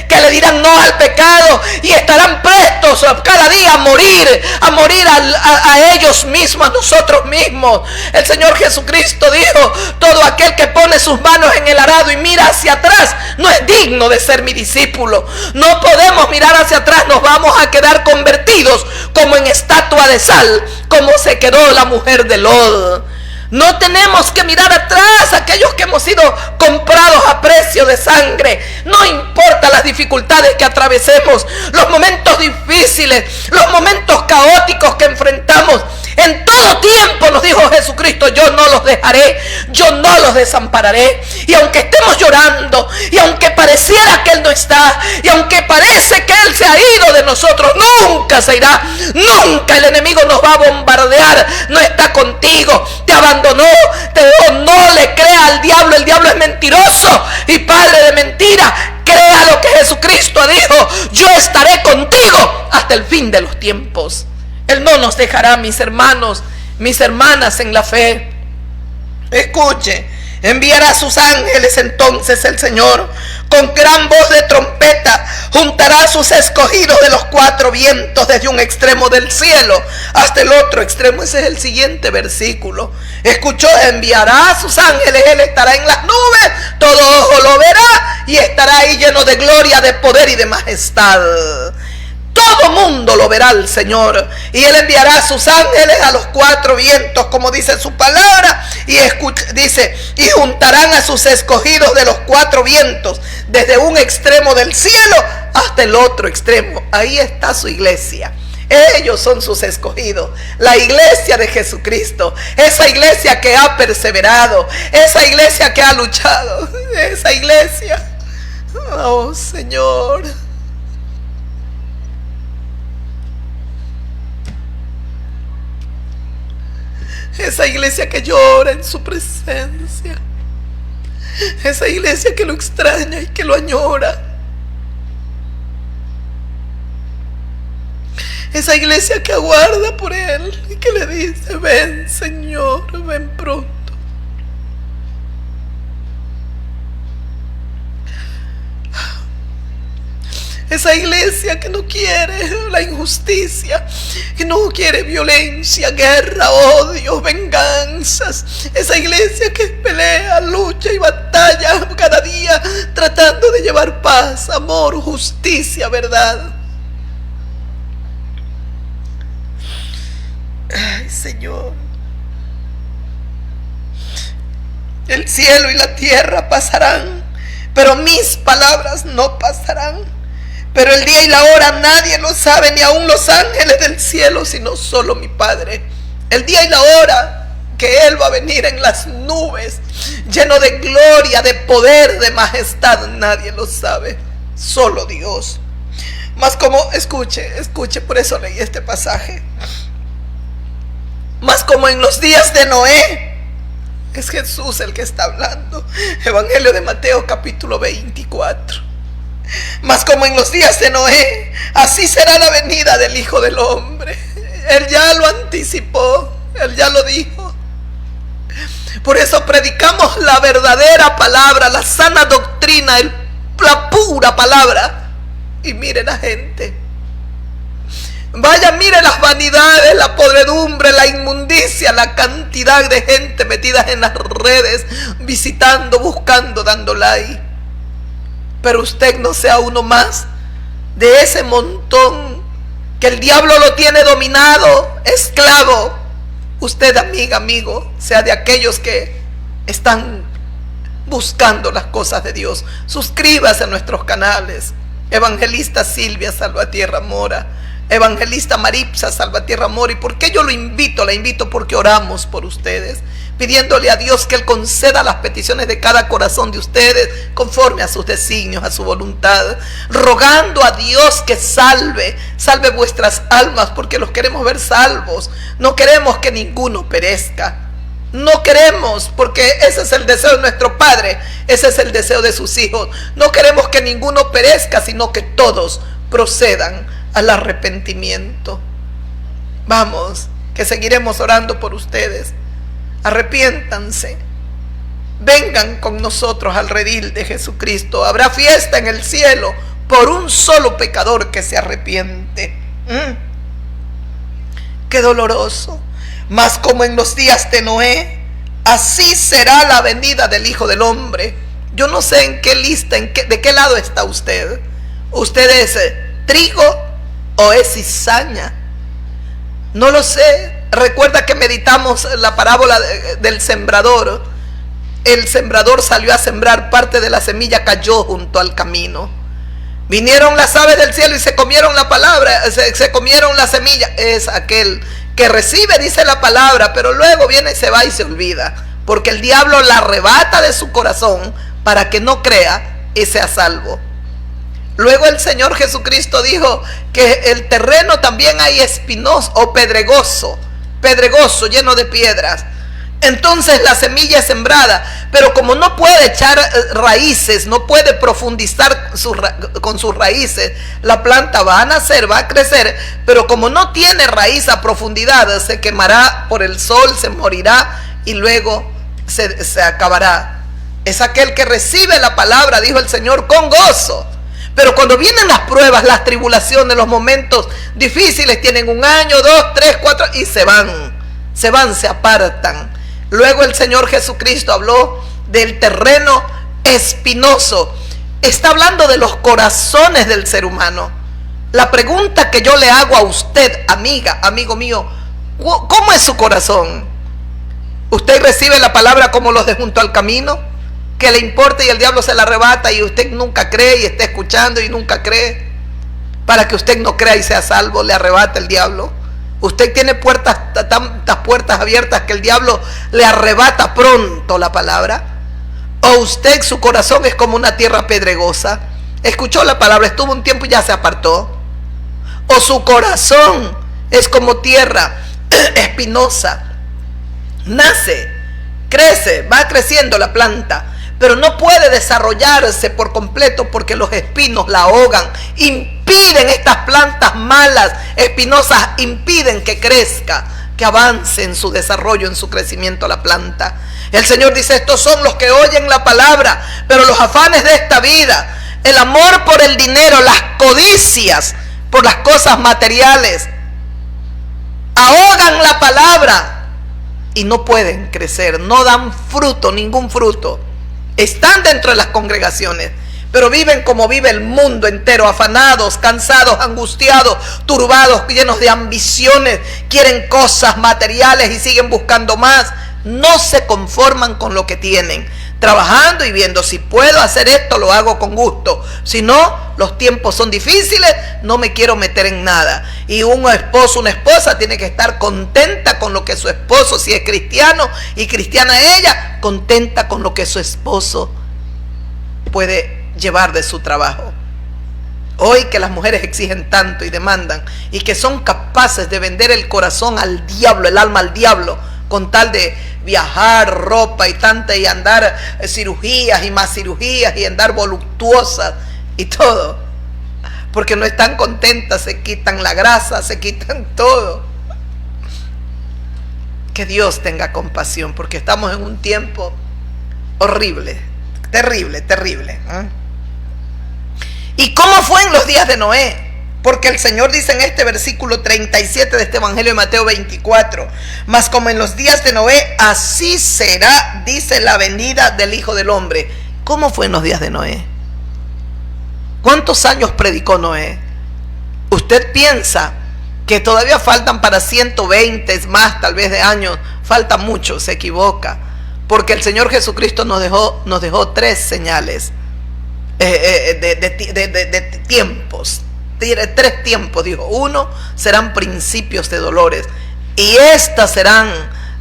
que le dirán no al pecado y estarán prestos cada día a morir a ellos mismos, a nosotros mismos. El Señor Jesucristo dijo: todo aquel que pone sus manos en el arado y mira hacia atrás no es digno de ser mi discípulo. No podemos mirar hacia atrás, nos vamos a quedar convertidos como en estatua de sal, como se quedó la mujer de Lot. No tenemos que mirar atrás, aquellos que hemos sido comprados a precio de sangre. No importa las dificultades que atravesemos, los momentos difíciles, los momentos caóticos que enfrentamos. En todo tiempo nos dijo Jesucristo: yo no los dejaré, yo no los desampararé. Y aunque estemos llorando, y aunque pareciera que Él no está, y aunque parece que Él se ha ido de nosotros, nunca se irá. Nunca el enemigo nos va a bombardear. No está contigo, te abandonó, te dejó. No le crea al diablo. El diablo es mentiroso y padre de mentira. Crea lo que Jesucristo dijo: yo estaré contigo hasta el fin de los tiempos. Él no nos dejará, mis hermanos, mis hermanas en la fe. Escuche: enviará a sus ángeles entonces el Señor con gran voz de trompeta, juntará a sus escogidos de los cuatro vientos, desde un extremo del cielo hasta el otro extremo. Ese es el siguiente versículo. Escuchó: enviará a sus ángeles, Él estará en las nubes, todo ojo lo verá y estará ahí lleno de gloria, de poder y de majestad. Todo mundo lo verá al Señor, y Él enviará a sus ángeles a los cuatro vientos, como dice su palabra, y dice: y juntarán a sus escogidos de los cuatro vientos, desde un extremo del cielo hasta el otro extremo. Ahí está su iglesia. Ellos son sus escogidos, la iglesia de Jesucristo, esa iglesia que ha perseverado, esa iglesia que ha luchado, esa iglesia. Oh, Señor. Esa iglesia que llora en su presencia. Esa iglesia que lo extraña y que lo añora. Esa iglesia que aguarda por Él y que le dice: ven, Señor, ven pronto. Esa iglesia que no quiere la injusticia, que no quiere violencia, guerra, odio, venganzas. Esa iglesia que pelea, lucha y batalla cada día tratando de llevar paz, amor, justicia, verdad. Ay, Señor. El cielo y la tierra pasarán, pero mis palabras no pasarán. Pero el día y la hora nadie lo sabe, ni aun los ángeles del cielo, sino solo mi Padre. El día y la hora que Él va a venir en las nubes, lleno de gloria, de poder, de majestad, nadie lo sabe, solo Dios. Mas como, escuche, por eso leí este pasaje. Mas como en los días de Noé, es Jesús el que está hablando. Evangelio de Mateo capítulo 24. Mas como en los días de Noé, así será la venida del Hijo del Hombre. Él ya lo anticipó, Él ya lo dijo. Por eso predicamos la verdadera palabra, la sana doctrina, la pura palabra. Y mire la gente. Vaya, mire las vanidades, la podredumbre, la inmundicia, la cantidad de gente metida en las redes, visitando, buscando, dando like. Pero usted no sea uno más de ese montón que el diablo lo tiene dominado, esclavo. Usted, amiga, amigo, sea de aquellos que están buscando las cosas de Dios. Suscríbase a nuestros canales. Evangelista Silvia Salvatierra Mora, Evangelista Maripsa Salvatierra Mora. ¿Y por qué yo lo invito? La invito porque oramos por ustedes, pidiéndole a Dios que Él conceda las peticiones de cada corazón de ustedes conforme a sus designios, a su voluntad, rogando a Dios que salve vuestras almas, porque los queremos ver salvos. No queremos que ninguno perezca. No queremos, porque ese es el deseo de nuestro Padre, ese es el deseo de sus hijos. No queremos que ninguno perezca, sino que todos procedan al arrepentimiento. Vamos, que seguiremos orando por ustedes. Arrepiéntanse, vengan con nosotros al redil de Jesucristo. Habrá fiesta en el cielo por un solo pecador que se arrepiente. Qué doloroso. Mas como en los días de Noé, así será la venida del Hijo del Hombre. Yo no sé en qué lista, de qué lado está usted. ¿Usted es trigo o es cizaña? No lo sé. Recuerda que meditamos la parábola del sembrador. El sembrador salió a sembrar, parte de la semilla cayó junto al camino. Vinieron las aves del cielo y se comieron la palabra, se comieron la semilla. Es aquel que recibe, dice la palabra, pero luego viene y se va y se olvida, porque el diablo la arrebata de su corazón para que no crea y sea salvo. Luego el Señor Jesucristo dijo que el terreno también hay espinoso o pedregoso, lleno de piedras. Entonces la semilla es sembrada, pero como no puede echar raíces, no puede profundizar con sus raíces, la planta va a nacer, va a crecer, pero como no tiene raíz a profundidad, se quemará por el sol, se morirá y luego se acabará. Es aquel que recibe la palabra, dijo el Señor, con gozo. Pero cuando vienen las pruebas, las tribulaciones, los momentos difíciles, tienen 1 año, 2, 3, 4 y se apartan. Luego el Señor Jesucristo habló del terreno espinoso. Está hablando de los corazones del ser humano. La pregunta que yo le hago a usted, amiga, amigo mío, ¿cómo es su corazón? ¿Usted recibe la palabra como los de junto al camino? Que le importa y el diablo se la arrebata y usted nunca cree y está escuchando y nunca cree. Para que usted no crea y sea salvo, le arrebata el diablo. Usted tiene tantas puertas abiertas que el diablo le arrebata pronto la palabra. O usted, su corazón es como una tierra pedregosa. Escuchó la palabra, estuvo un tiempo y ya se apartó. O su corazón es como tierra espinosa. Nace, crece, va creciendo la planta, pero no puede desarrollarse por completo porque los espinos la ahogan, impiden estas plantas malas, espinosas, impiden que crezca, que avance en su desarrollo, en su crecimiento la planta. El Señor dice, estos son los que oyen la palabra, pero los afanes de esta vida, el amor por el dinero, las codicias por las cosas materiales, ahogan la palabra y no pueden crecer, no dan fruto, ningún fruto. Están dentro de las congregaciones, pero viven como vive el mundo entero, afanados, cansados, angustiados, turbados, llenos de ambiciones, quieren cosas materiales y siguen buscando más. No se conforman con lo que tienen, trabajando y viendo, si puedo hacer esto, lo hago con gusto. Si no, los tiempos son difíciles, no me quiero meter en nada. Y un esposo, una esposa tiene que estar contenta con lo que su esposo, si es cristiano y cristiana ella, contenta con lo que su esposo puede llevar de su trabajo. Hoy que las mujeres exigen tanto y demandan, y que son capaces de vender el corazón al diablo, el alma al diablo, con tal de viajar, ropa y andar cirugías y más cirugías y andar voluptuosas y todo, porque no están contentas, se quitan la grasa, se quitan todo. Que Dios tenga compasión, porque estamos en un tiempo horrible, terrible, terrible. ¿Y cómo fue en los días de Noé? Porque el Señor dice en este versículo 37 de este Evangelio de Mateo 24, mas como en los días de Noé, así será, dice, la venida del Hijo del Hombre. ¿Cómo fue en los días de Noé? ¿Cuántos años predicó Noé? ¿Usted piensa que todavía faltan para 120 más tal vez de años? Falta mucho, se equivoca, porque el Señor Jesucristo nos dejó 3 señales de tiempos. 3 tiempos, dijo. 1 serán principios de dolores, y estas serán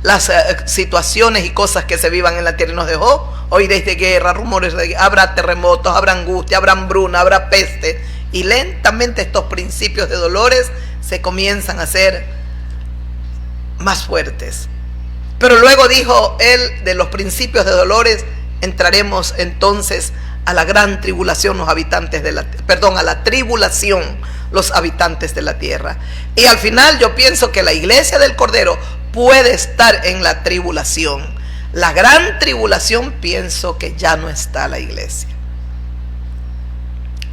las situaciones y cosas que se vivan en la tierra. Y nos dejó, oiréis de guerra, rumores de guerra, habrá terremotos, habrá angustia, habrá hambruna, habrá peste, y lentamente estos principios de dolores se comienzan a hacer más fuertes. Pero luego dijo él, de los principios de dolores entraremos entonces a la gran tribulación los habitantes de a la tribulación los habitantes de la tierra. Y al final yo pienso que la iglesia del Cordero puede estar en la tribulación. La gran tribulación, pienso que ya no está la iglesia.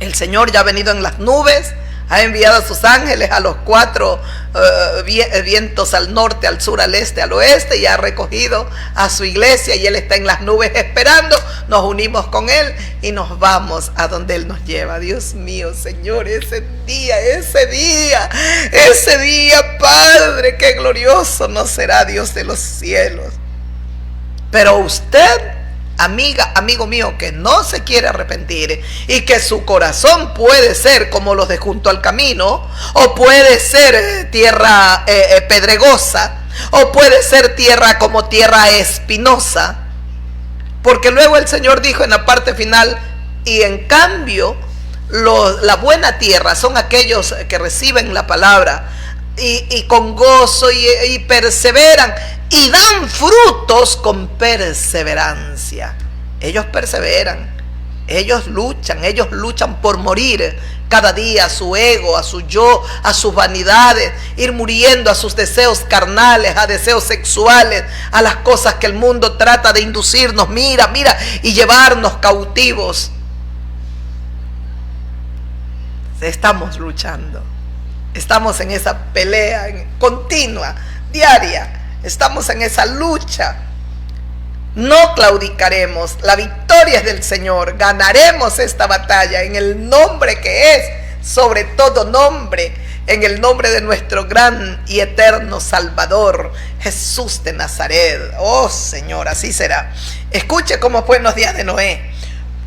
El Señor ya ha venido en las nubes, ha enviado a sus ángeles a los 4 vientos, al norte, al sur, al este, al oeste, y ha recogido a su iglesia, y Él está en las nubes esperando. Nos unimos con Él y nos vamos a donde Él nos lleva. Dios mío, Señor, ese día, Padre, qué glorioso nos será, Dios de los cielos. Pero usted, amiga, amigo mío, que no se quiere arrepentir, y que su corazón puede ser como los de junto al camino, o puede ser tierra pedregosa, o puede ser tierra como tierra espinosa, porque luego el Señor dijo en la parte final, y en cambio la buena tierra son aquellos que reciben la palabra y con gozo y perseveran y dan frutos con perseverancia. Ellos perseveran, ellos luchan por morir cada día a su ego, a su yo, a sus vanidades, ir muriendo a sus deseos carnales, a deseos sexuales, a las cosas que el mundo trata de inducirnos, mira, y llevarnos cautivos. Estamos luchando, estamos en esa pelea continua, diaria. Estamos en esa lucha. No claudicaremos. La victoria es del Señor. Ganaremos esta batalla en el nombre que es sobre todo nombre, en el nombre de nuestro gran y eterno Salvador, Jesús de Nazaret. Oh Señor, así será. Escuche cómo fue en los días de Noé.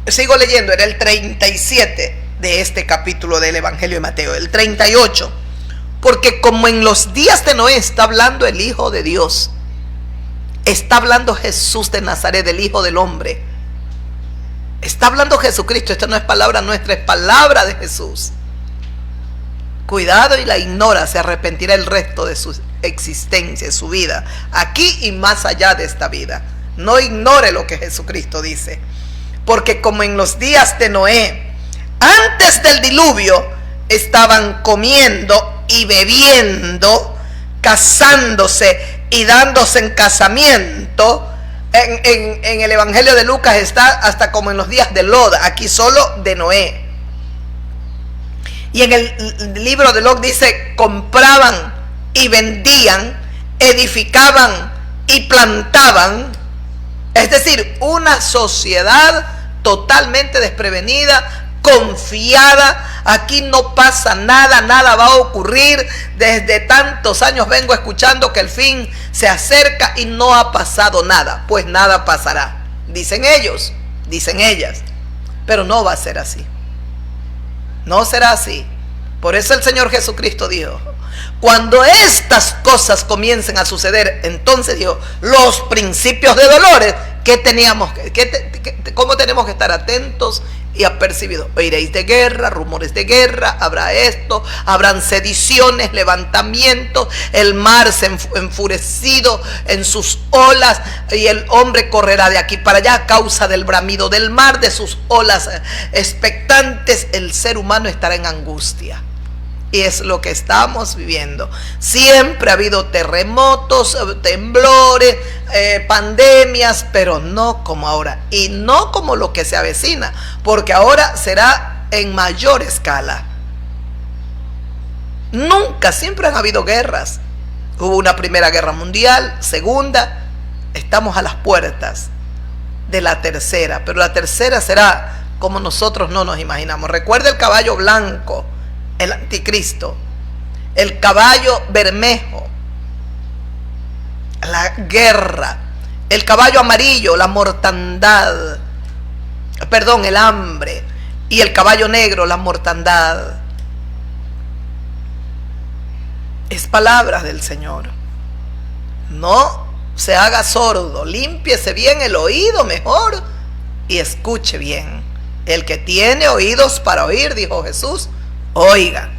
Sigo leyendo, era el 37 de este capítulo del Evangelio de Mateo, el 38. Porque como en los días de Noé está hablando el Hijo de Dios, está hablando Jesús de Nazaret, el Hijo del Hombre, está hablando Jesucristo. Esto no es palabra nuestra, es palabra de Jesús. Cuidado y la ignora, se arrepentirá el resto de su existencia, su vida, aquí y más allá de esta vida. No ignore lo que Jesucristo dice. Porque como en los días de Noé, antes del diluvio, estaban comiendo y bebiendo, casándose y dándose en casamiento. En el Evangelio de Lucas está hasta como en los días de Lot, aquí solo de Noé. Y en el libro de Lot dice, compraban y vendían, edificaban y plantaban. Es decir, una sociedad totalmente desprevenida, confiada. Aquí no pasa nada, nada va a ocurrir. Desde tantos años vengo escuchando que el fin se acerca y no ha pasado nada. Pues nada pasará, dicen ellos, dicen ellas, pero no va a ser así. No será así. Por eso el Señor Jesucristo dijo, cuando estas cosas comiencen a suceder, entonces dijo, los principios de dolores, ¿qué teníamos? ¿Cómo tenemos que estar atentos y apercibido. Oiréis de guerra, rumores de guerra, habrá esto, habrán sediciones, levantamientos, el mar se enfurecido en sus olas y el hombre correrá de aquí para allá a causa del bramido del mar, de sus olas expectantes. El ser humano estará en angustia. Y es lo que estamos viviendo. Siempre ha habido terremotos, temblores, pandemias, pero no como ahora. Y no como lo que se avecina, porque ahora será en mayor escala. Nunca, siempre han habido guerras. Hubo una primera guerra mundial, segunda. Estamos a las puertas de la tercera, pero la tercera será como nosotros no nos imaginamos. Recuerda el caballo blanco, el anticristo, el caballo bermejo, la guerra, el caballo amarillo, la mortandad, el hambre, y el caballo negro, la mortandad. Es palabra del Señor. No se haga sordo, límpiese bien el oído mejor y escuche bien. El que tiene oídos para oír, dijo Jesús, oiga,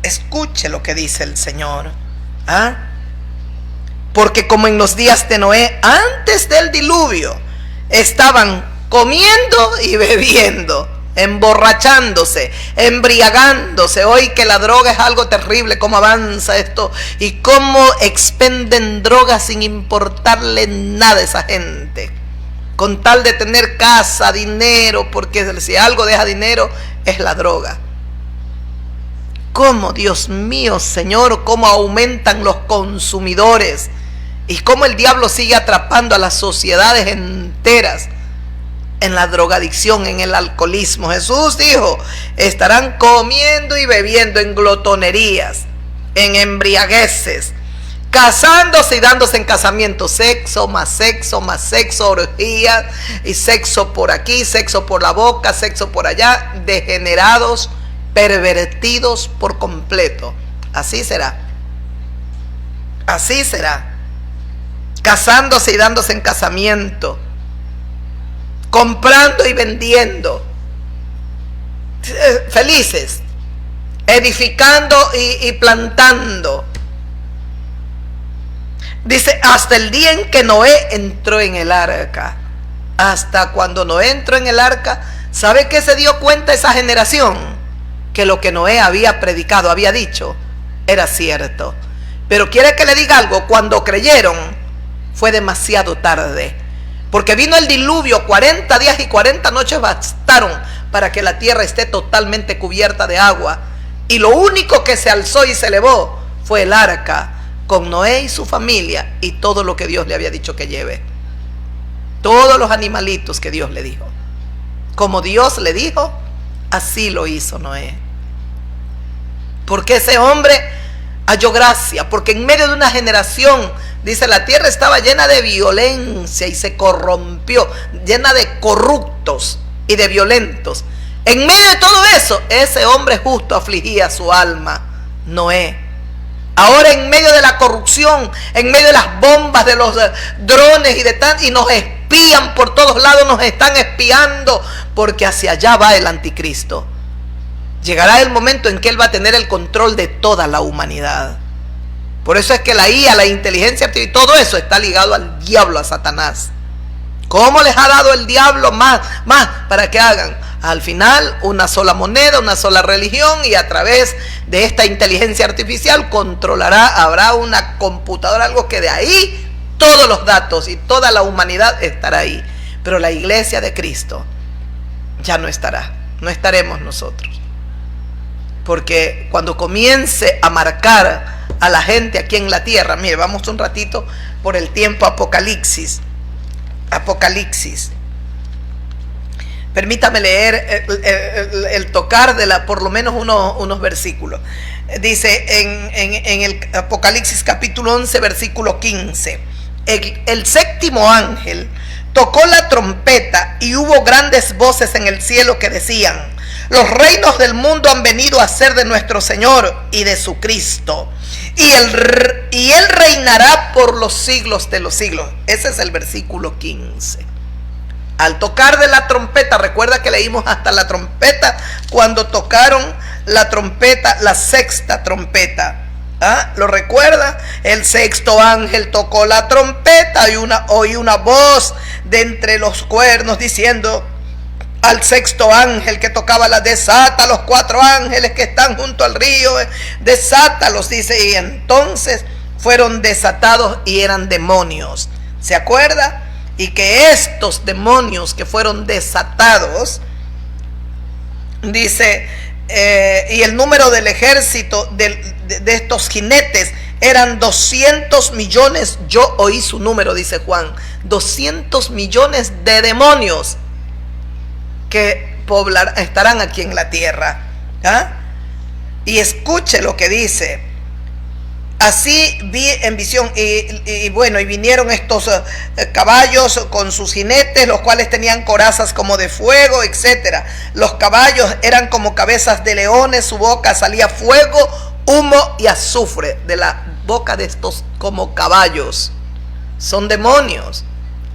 escuche lo que dice el Señor. Porque como en los días de Noé, antes del diluvio, estaban comiendo y bebiendo, emborrachándose, embriagándose. Hoy que la droga es algo terrible, cómo avanza esto y cómo expenden drogas sin importarle nada a esa gente, con tal de tener casa, dinero, porque si algo deja dinero es la droga. Cómo, Dios mío, Señor, cómo aumentan los consumidores y cómo el diablo sigue atrapando a las sociedades enteras en la drogadicción, en el alcoholismo. Jesús dijo, estarán comiendo y bebiendo en glotonerías, en embriagueces, casándose y dándose en casamiento, sexo, más orgías, y sexo por aquí, sexo por la boca, sexo por allá, degenerados, pervertidos por completo. Así será. Así será. Casándose y dándose en casamiento, comprando y vendiendo, felices, edificando y plantando. Dice, hasta el día en que Noé entró en el arca. Hasta cuando Noé entró en el arca, ¿sabe qué se dio cuenta esa generación? Que lo que Noé había predicado, había dicho, era cierto. Pero quiere que le diga algo, cuando creyeron fue demasiado tarde, porque vino el diluvio, 40 días y 40 noches bastaron para que la tierra esté totalmente cubierta de agua, y lo único que se alzó y se elevó fue el arca, con Noé y su familia y todo lo que Dios le había dicho que lleve, todos los animalitos que Dios le dijo. Como Dios le dijo, así lo hizo Noé. Porque ese hombre halló gracia, porque en medio de una generación, dice, la tierra estaba llena de violencia y se corrompió, llena de corruptos y de violentos. En medio de todo eso, ese hombre justo afligía su alma, Noé. Ahora en medio de la corrupción, en medio de las bombas, de los drones y nos espían por todos lados, nos están espiando, porque hacia allá va el anticristo. Llegará el momento en que él va a tener el control de toda la humanidad. Por eso es que la IA, la inteligencia artificial, todo eso está ligado al diablo, a Satanás. ¿Cómo les ha dado el diablo más para que hagan? Al final, una sola moneda, una sola religión, y a través de esta inteligencia artificial habrá una computadora, algo que de ahí todos los datos y toda la humanidad estará ahí. Pero la iglesia de Cristo ya no estará, no estaremos nosotros. Porque cuando comience a marcar a la gente aquí en la tierra, mire, vamos un ratito por el tiempo, Apocalipsis. Permítame leer el tocar de por lo menos unos versículos. Dice en el Apocalipsis capítulo 11, versículo 15. El séptimo ángel tocó la trompeta y hubo grandes voces en el cielo que decían: los reinos del mundo han venido a ser de nuestro Señor y de su Cristo, y él reinará por los siglos de los siglos. Ese es el versículo 15. Al tocar de la trompeta, recuerda que leímos hasta la trompeta, cuando tocaron la trompeta, la sexta trompeta. ¿Ah? ¿Lo recuerda? El sexto ángel tocó la trompeta y oí una voz de entre los cuernos diciendo al sexto ángel que tocaba la: desata a los 4 ángeles que están junto al río, desátalos, dice. Y entonces fueron desatados y eran demonios. ¿Se acuerda? Y que estos demonios que fueron desatados, dice, y el número del ejército de estos jinetes eran 200 millones. Yo oí su número, dice Juan, 200 millones de demonios que estarán aquí en la tierra. ¿Ah? Y escuche lo que dice: así vi en visión, y bueno, y vinieron estos caballos con sus jinetes, los cuales tenían corazas como de fuego, etcétera. Los caballos eran como cabezas de leones, su boca salía fuego, humo y azufre. De la boca de estos como caballos son demonios.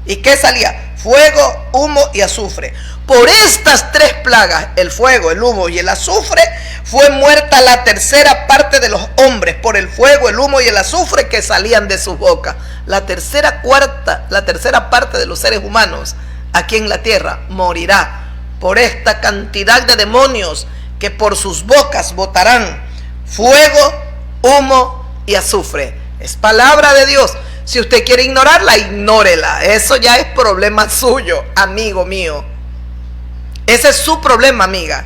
¿Y qué salía? Fuego, humo y azufre. Por estas 3 plagas, el fuego, el humo y el azufre, fue muerta la tercera parte de los hombres por el fuego, el humo y el azufre que salían de sus bocas. La tercera parte de los seres humanos aquí en la tierra morirá por esta cantidad de demonios que por sus bocas botarán fuego, humo y azufre. Es palabra de Dios. Si usted quiere ignorarla, ignórela. Eso ya es problema suyo, amigo mío. Ese es su problema, amiga.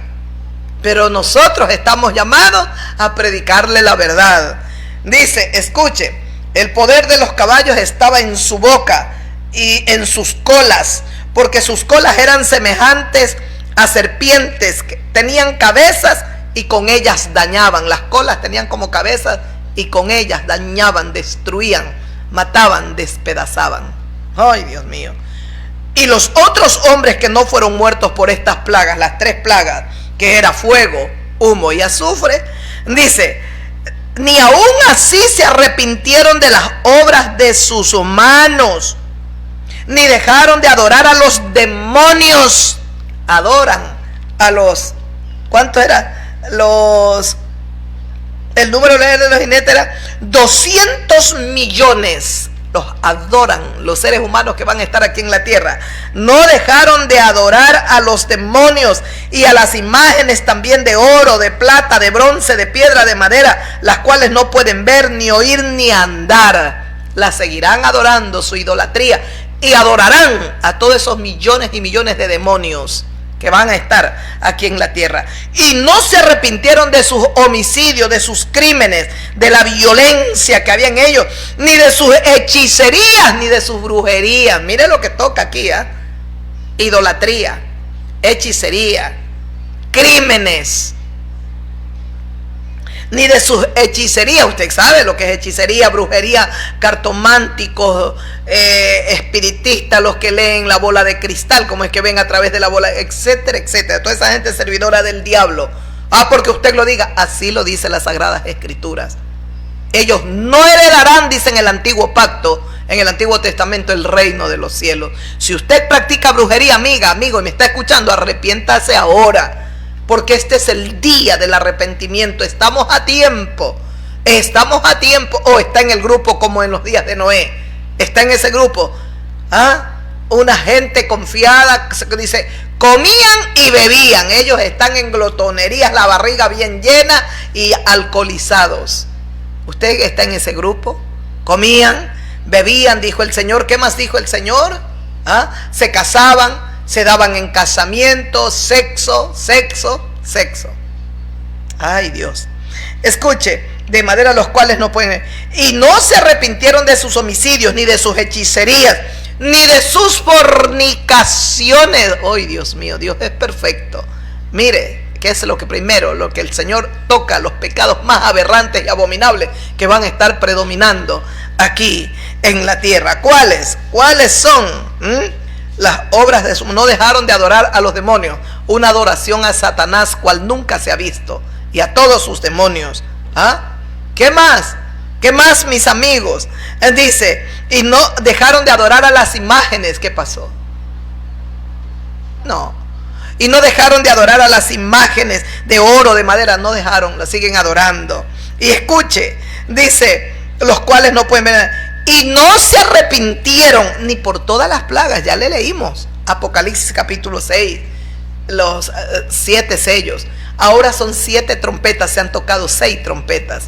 Pero nosotros estamos llamados a predicarle la verdad. Dice, escuche, el poder de los caballos estaba en su boca y en sus colas, porque sus colas eran semejantes a serpientes, que tenían cabezas y con ellas dañaban. Las colas tenían como cabezas y con ellas dañaban, destruían, mataban, despedazaban. Ay, Dios mío. Y los otros hombres que no fueron muertos por estas plagas, las 3 plagas, que era fuego, humo y azufre, dice, ni aún así se arrepintieron de las obras de sus manos, ni dejaron de adorar a los demonios. Adoran a los, ¿cuánto era? El número de los jinetes era 200 millones. Los adoran los seres humanos que van a estar aquí en la tierra. No dejaron de adorar a los demonios y a las imágenes también de oro, de plata, de bronce, de piedra, de madera, las cuales no pueden ver, ni oír, ni andar. Las seguirán adorando, su idolatría, y adorarán a todos esos millones y millones de demonios que van a estar aquí en la tierra. Y no se arrepintieron de sus homicidios, de sus crímenes, de la violencia que había en ellos, ni de sus hechicerías, ni de sus brujerías. Mire lo que toca aquí, ¿eh? Idolatría, hechicería, crímenes, ni de sus hechicerías. Usted sabe lo que es hechicería, brujería, cartománticos, espiritistas, los que leen la bola de cristal, como es que ven a través de la bola, etcétera, etcétera. Toda esa gente servidora del diablo. Ah, porque usted lo diga, así lo dice las Sagradas Escrituras. Ellos no heredarán, dice en el Antiguo Pacto, en el Antiguo Testamento, el reino de los cielos. Si usted practica brujería, amiga, amigo, y me está escuchando, arrepiéntase ahora. Porque este es el día del arrepentimiento. Estamos a tiempo. Estamos a tiempo. O está en el grupo como en los días de Noé. Está en ese grupo. ¿Ah? Una gente confiada que dice, comían y bebían. Ellos están en glotonerías, la barriga bien llena y alcoholizados. ¿Usted está en ese grupo? Comían, bebían, dijo el Señor. ¿Qué más dijo el Señor? ¿Ah? Se casaban, se daban en casamiento, sexo, sexo, sexo. Ay, Dios. Escuche, de manera los cuales no pueden. Y no se arrepintieron de sus homicidios, ni de sus hechicerías, ni de sus fornicaciones. Ay, Dios mío, Dios es perfecto. Mire, que es lo que primero, lo que el Señor toca, los pecados más aberrantes y abominables que van a estar predominando aquí en la tierra. ¿Cuáles? ¿Cuáles son? Las obras de su... No dejaron de adorar a los demonios, una adoración a Satanás cual nunca se ha visto, y a todos sus demonios. ¿Ah? ¿Qué más? ¿Qué más, mis amigos? Él dice, y no dejaron de adorar a las imágenes. ¿Qué pasó? No. Y no dejaron de adorar a las imágenes de oro, de madera. No dejaron, las siguen adorando. Y escuche, dice, los cuales no pueden ver. Y no se arrepintieron ni por todas las plagas. Ya le leímos Apocalipsis capítulo 6, los 7 sellos. Ahora son 7 trompetas, se han tocado 6 trompetas.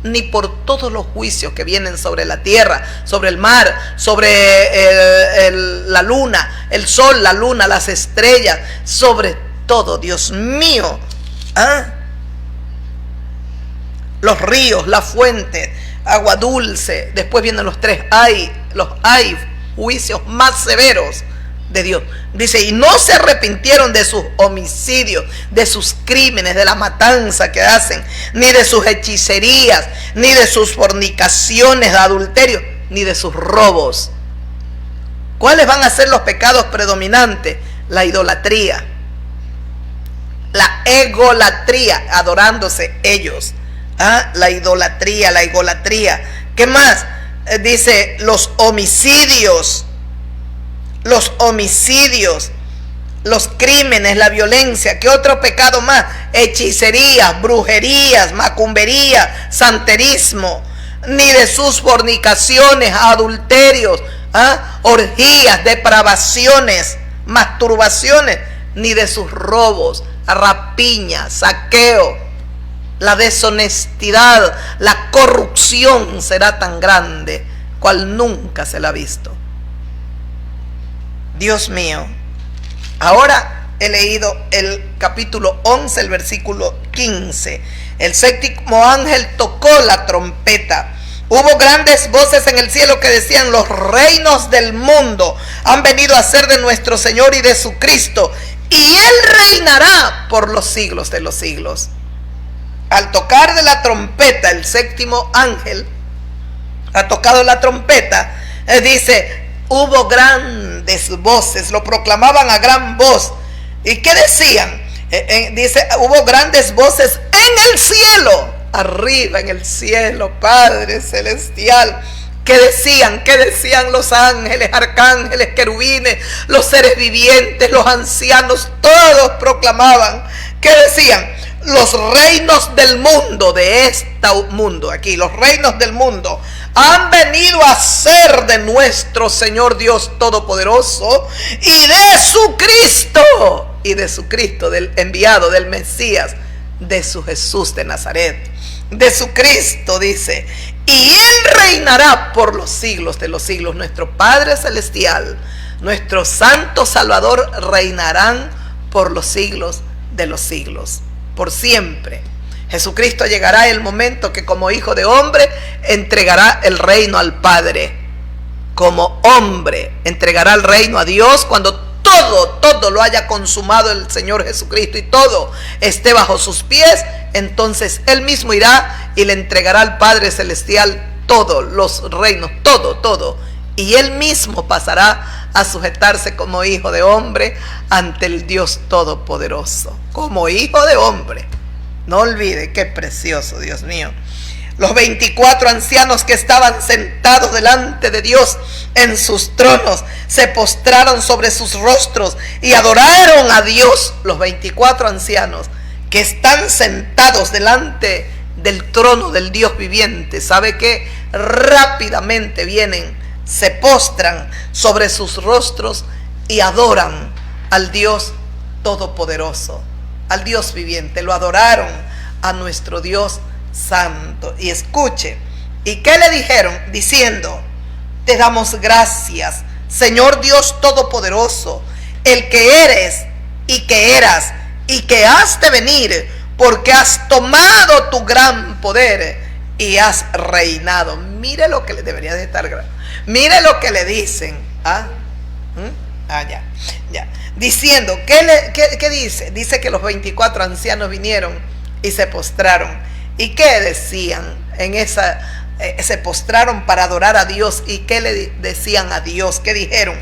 Ni por todos los juicios que vienen sobre la tierra, sobre el mar, sobre la luna, el sol, la luna, las estrellas, sobre todo, Dios mío. ¿Ah? Los ríos, las fuentes, agua dulce. Después vienen los 3 hay juicios más severos de Dios. Dice, y no se arrepintieron de sus homicidios, de sus crímenes, de la matanza que hacen, ni de sus hechicerías, ni de sus fornicaciones, de adulterio, ni de sus robos. ¿Cuáles van a ser los pecados predominantes? La idolatría, la egolatría, adorándose ellos. ¿Ah? La idolatría. ¿Qué más? Dice, los homicidios, los crímenes, la violencia. ¿Qué otro pecado más? Hechicerías, brujerías, macumbería, santerismo. Ni de sus fornicaciones, adulterios, orgías, depravaciones, masturbaciones, ni de sus robos, rapiña, saqueo. La deshonestidad, la corrupción será tan grande cual nunca se la ha visto. Dios mío. Ahora he leído el capítulo 11, el versículo 15. El séptimo ángel tocó la trompeta. Hubo grandes voces en el cielo que decían: los reinos del mundo han venido a ser de nuestro Señor y de su Cristo, y Él reinará por los siglos de los siglos. Al tocar de la trompeta, el séptimo ángel ha tocado la trompeta, dice, hubo grandes voces, lo proclamaban a gran voz. ¿Y qué decían? Dice, hubo grandes voces en el cielo, arriba en el cielo, Padre celestial. ¿Qué decían? ¿Qué decían los ángeles, arcángeles, querubines, los seres vivientes, los ancianos? Todos proclamaban. ¿Qué decían? Los reinos del mundo, de este mundo, aquí, los reinos del mundo han venido a ser de nuestro Señor Dios Todopoderoso y de su Cristo, del enviado, del Mesías, de su Jesús de Nazaret, de su Cristo, dice, y Él reinará por los siglos de los siglos. Nuestro Padre Celestial, nuestro Santo Salvador reinarán por los siglos de los siglos, por siempre. Jesucristo llegará el momento que como hijo de hombre entregará el reino al Padre. Como hombre entregará el reino a Dios cuando todo lo haya consumado el Señor Jesucristo y todo esté bajo sus pies. Entonces Él mismo irá y le entregará al Padre Celestial todos los reinos, todo. Y Él mismo pasará a sujetarse como hijo de hombre ante el Dios Todopoderoso. Como hijo de hombre. No olvide, qué precioso, Dios mío. Los 24 ancianos que estaban sentados delante de Dios en sus tronos se postraron sobre sus rostros y adoraron a Dios. Los 24 ancianos que están sentados delante del trono del Dios viviente, ¿sabe qué? Rápidamente vienen, se postran sobre sus rostros y adoran al Dios Todopoderoso, al Dios viviente. Lo adoraron a nuestro Dios Santo. Y escuche, ¿y qué le dijeron? Diciendo: te damos gracias, Señor Dios Todopoderoso, el que eres y que eras y que has de venir, porque has tomado tu gran poder y has reinado. Mire lo que le debería de estar grabado. Mire lo que le dicen. Ya. Diciendo, ¿qué dice? Dice que los 24 ancianos vinieron y se postraron. ¿Y qué decían? Se postraron para adorar a Dios. ¿Y qué le decían a Dios? ¿Qué dijeron?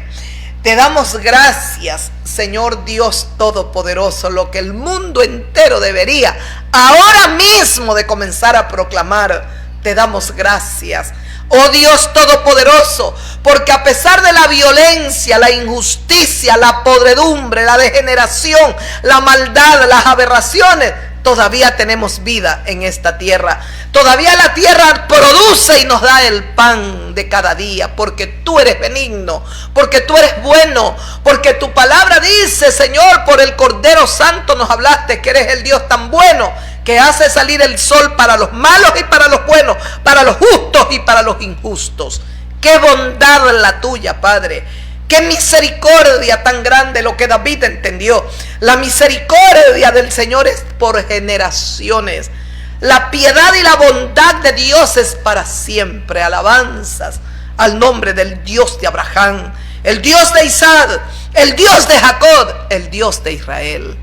Te damos gracias, Señor Dios Todopoderoso, lo que el mundo entero debería ahora mismo de comenzar a proclamar. Te damos gracias. Oh Dios Todopoderoso, porque a pesar de la violencia, la injusticia, la podredumbre, la degeneración, la maldad, las aberraciones, todavía tenemos vida en esta tierra. Todavía la tierra produce y nos da el pan de cada día, porque tú eres benigno, porque tú eres bueno, porque tu palabra dice, Señor, por el Cordero Santo nos hablaste que eres el Dios tan bueno, que hace salir el sol para los malos y para los buenos, para los justos y para los injustos. Qué bondad la tuya, Padre. Qué misericordia tan grande, lo que David entendió. La misericordia del Señor es por generaciones. La piedad y la bondad de Dios es para siempre. Alabanzas al nombre del Dios de Abraham, el Dios de Isaac, el Dios de Jacob, el Dios de Israel.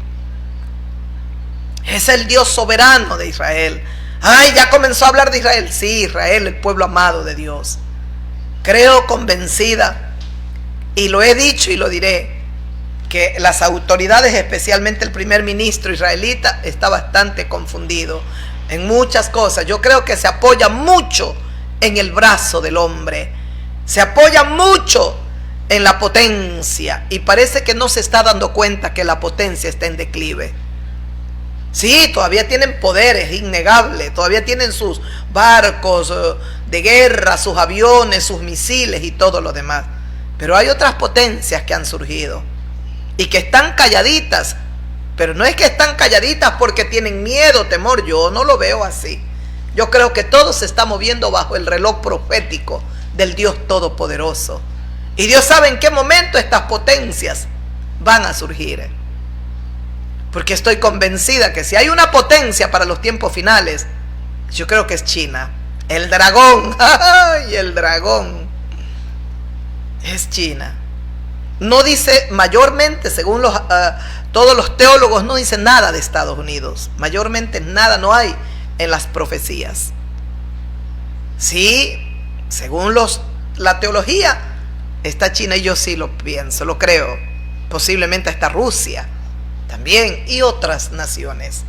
Es el Dios soberano de Israel. Ay, ya comenzó a hablar de Israel. Sí, Israel, el pueblo amado de Dios. Creo convencida, y lo he dicho y lo diré, que las autoridades, especialmente el primer ministro israelita, está bastante confundido en muchas cosas. Yo creo que se apoya mucho en el brazo del hombre, se apoya mucho en la potencia, y parece que no se está dando cuenta que la potencia está en declive. Sí, todavía tienen poder, es innegable, todavía tienen sus barcos de guerra, sus aviones, sus misiles y todo lo demás. Pero hay otras potencias que han surgido y que están calladitas, pero no es que están calladitas porque tienen miedo, temor. Yo no lo veo así. Yo creo que todo se está moviendo bajo el reloj profético del Dios Todopoderoso. Y Dios sabe en qué momento estas potencias van a surgir. Porque estoy convencida que si hay una potencia para los tiempos finales, yo creo que es China. El dragón, ¡ay! El dragón es China. No dice mayormente, según todos los teólogos, no dice nada de Estados Unidos. Mayormente nada no hay en las profecías. Sí, según la teología, está China, y yo sí lo pienso, lo creo. Posiblemente está Rusia también y otras naciones.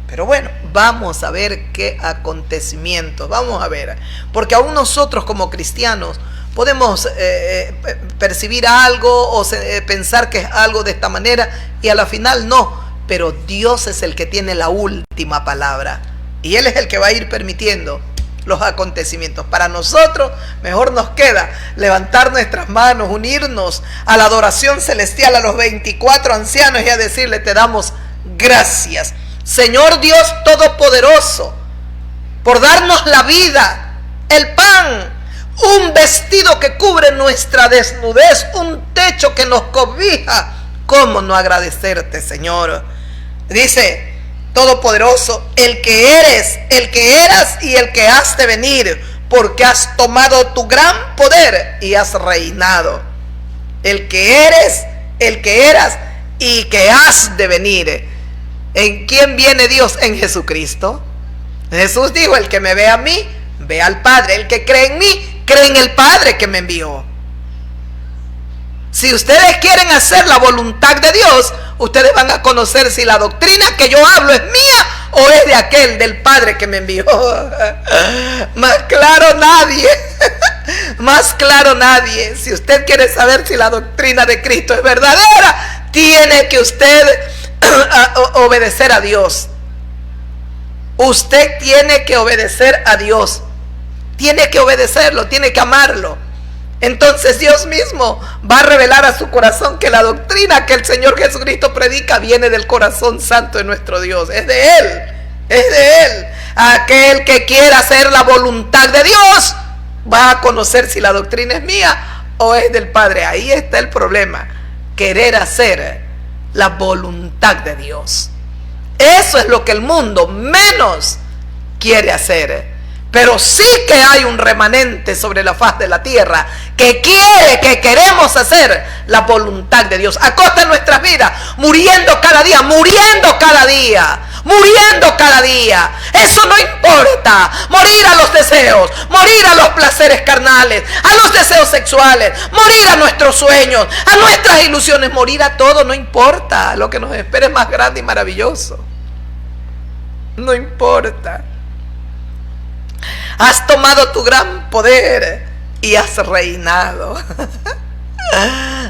Pero bueno, vamos a ver qué acontecimientos, vamos a ver, porque aún nosotros como cristianos podemos percibir algo o pensar que es algo de esta manera y a la final no, pero Dios es el que tiene la última palabra y Él es el que va a ir permitiendo los acontecimientos. Para nosotros mejor nos queda levantar nuestras manos, unirnos a la adoración celestial, a los 24 ancianos y a decirle: te damos gracias, Señor Dios Todopoderoso, por darnos la vida, el pan, un vestido que cubre nuestra desnudez, un techo que nos cobija. ¿Cómo no agradecerte, Señor? Dice Todopoderoso, el que eres, el que eras y el que has de venir, porque has tomado tu gran poder y has reinado. El que eres, el que eras y que has de venir. ¿En quién viene Dios? En Jesucristo. Jesús dijo: el que me ve a mí, ve al Padre. El que cree en mí, cree en el Padre que me envió. Si ustedes quieren hacer la voluntad de Dios, ustedes van a conocer si la doctrina que yo hablo es mía o es de aquel, del Padre que me envió. Más claro nadie. Más claro nadie. Si usted quiere saber si la doctrina de Cristo es verdadera, tiene que usted obedecer a Dios. Usted tiene que obedecer a Dios. Tiene que obedecerlo, tiene que amarlo. Entonces Dios mismo va a revelar a su corazón que la doctrina que el Señor Jesucristo predica viene del corazón santo de nuestro Dios. Es de Él, es de Él. Aquel que quiera hacer la voluntad de Dios va a conocer si la doctrina es mía o es del Padre. Ahí está el problema: querer hacer la voluntad de Dios. Eso es lo que el mundo menos quiere hacer. Pero sí que hay un remanente sobre la faz de la tierra que quiere, que queremos hacer la voluntad de Dios a costa de nuestras vidas, muriendo cada día, muriendo cada día, muriendo cada día. Eso no importa. Morir a los deseos, morir a los placeres carnales, a los deseos sexuales, morir a nuestros sueños, a nuestras ilusiones, morir a todo, no importa. Lo que nos espera es más grande y maravilloso. No importa. Has tomado tu gran poder y has reinado.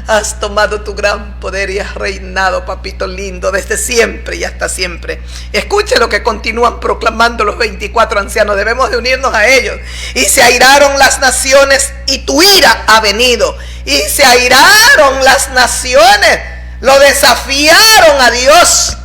Has tomado tu gran poder y has reinado, papito lindo, desde siempre y hasta siempre. Escuche lo que continúan proclamando los 24 ancianos. Debemos de unirnos a ellos. Y se airaron las naciones y tu ira ha venido. Y se airaron las naciones, lo desafiaron a Dios.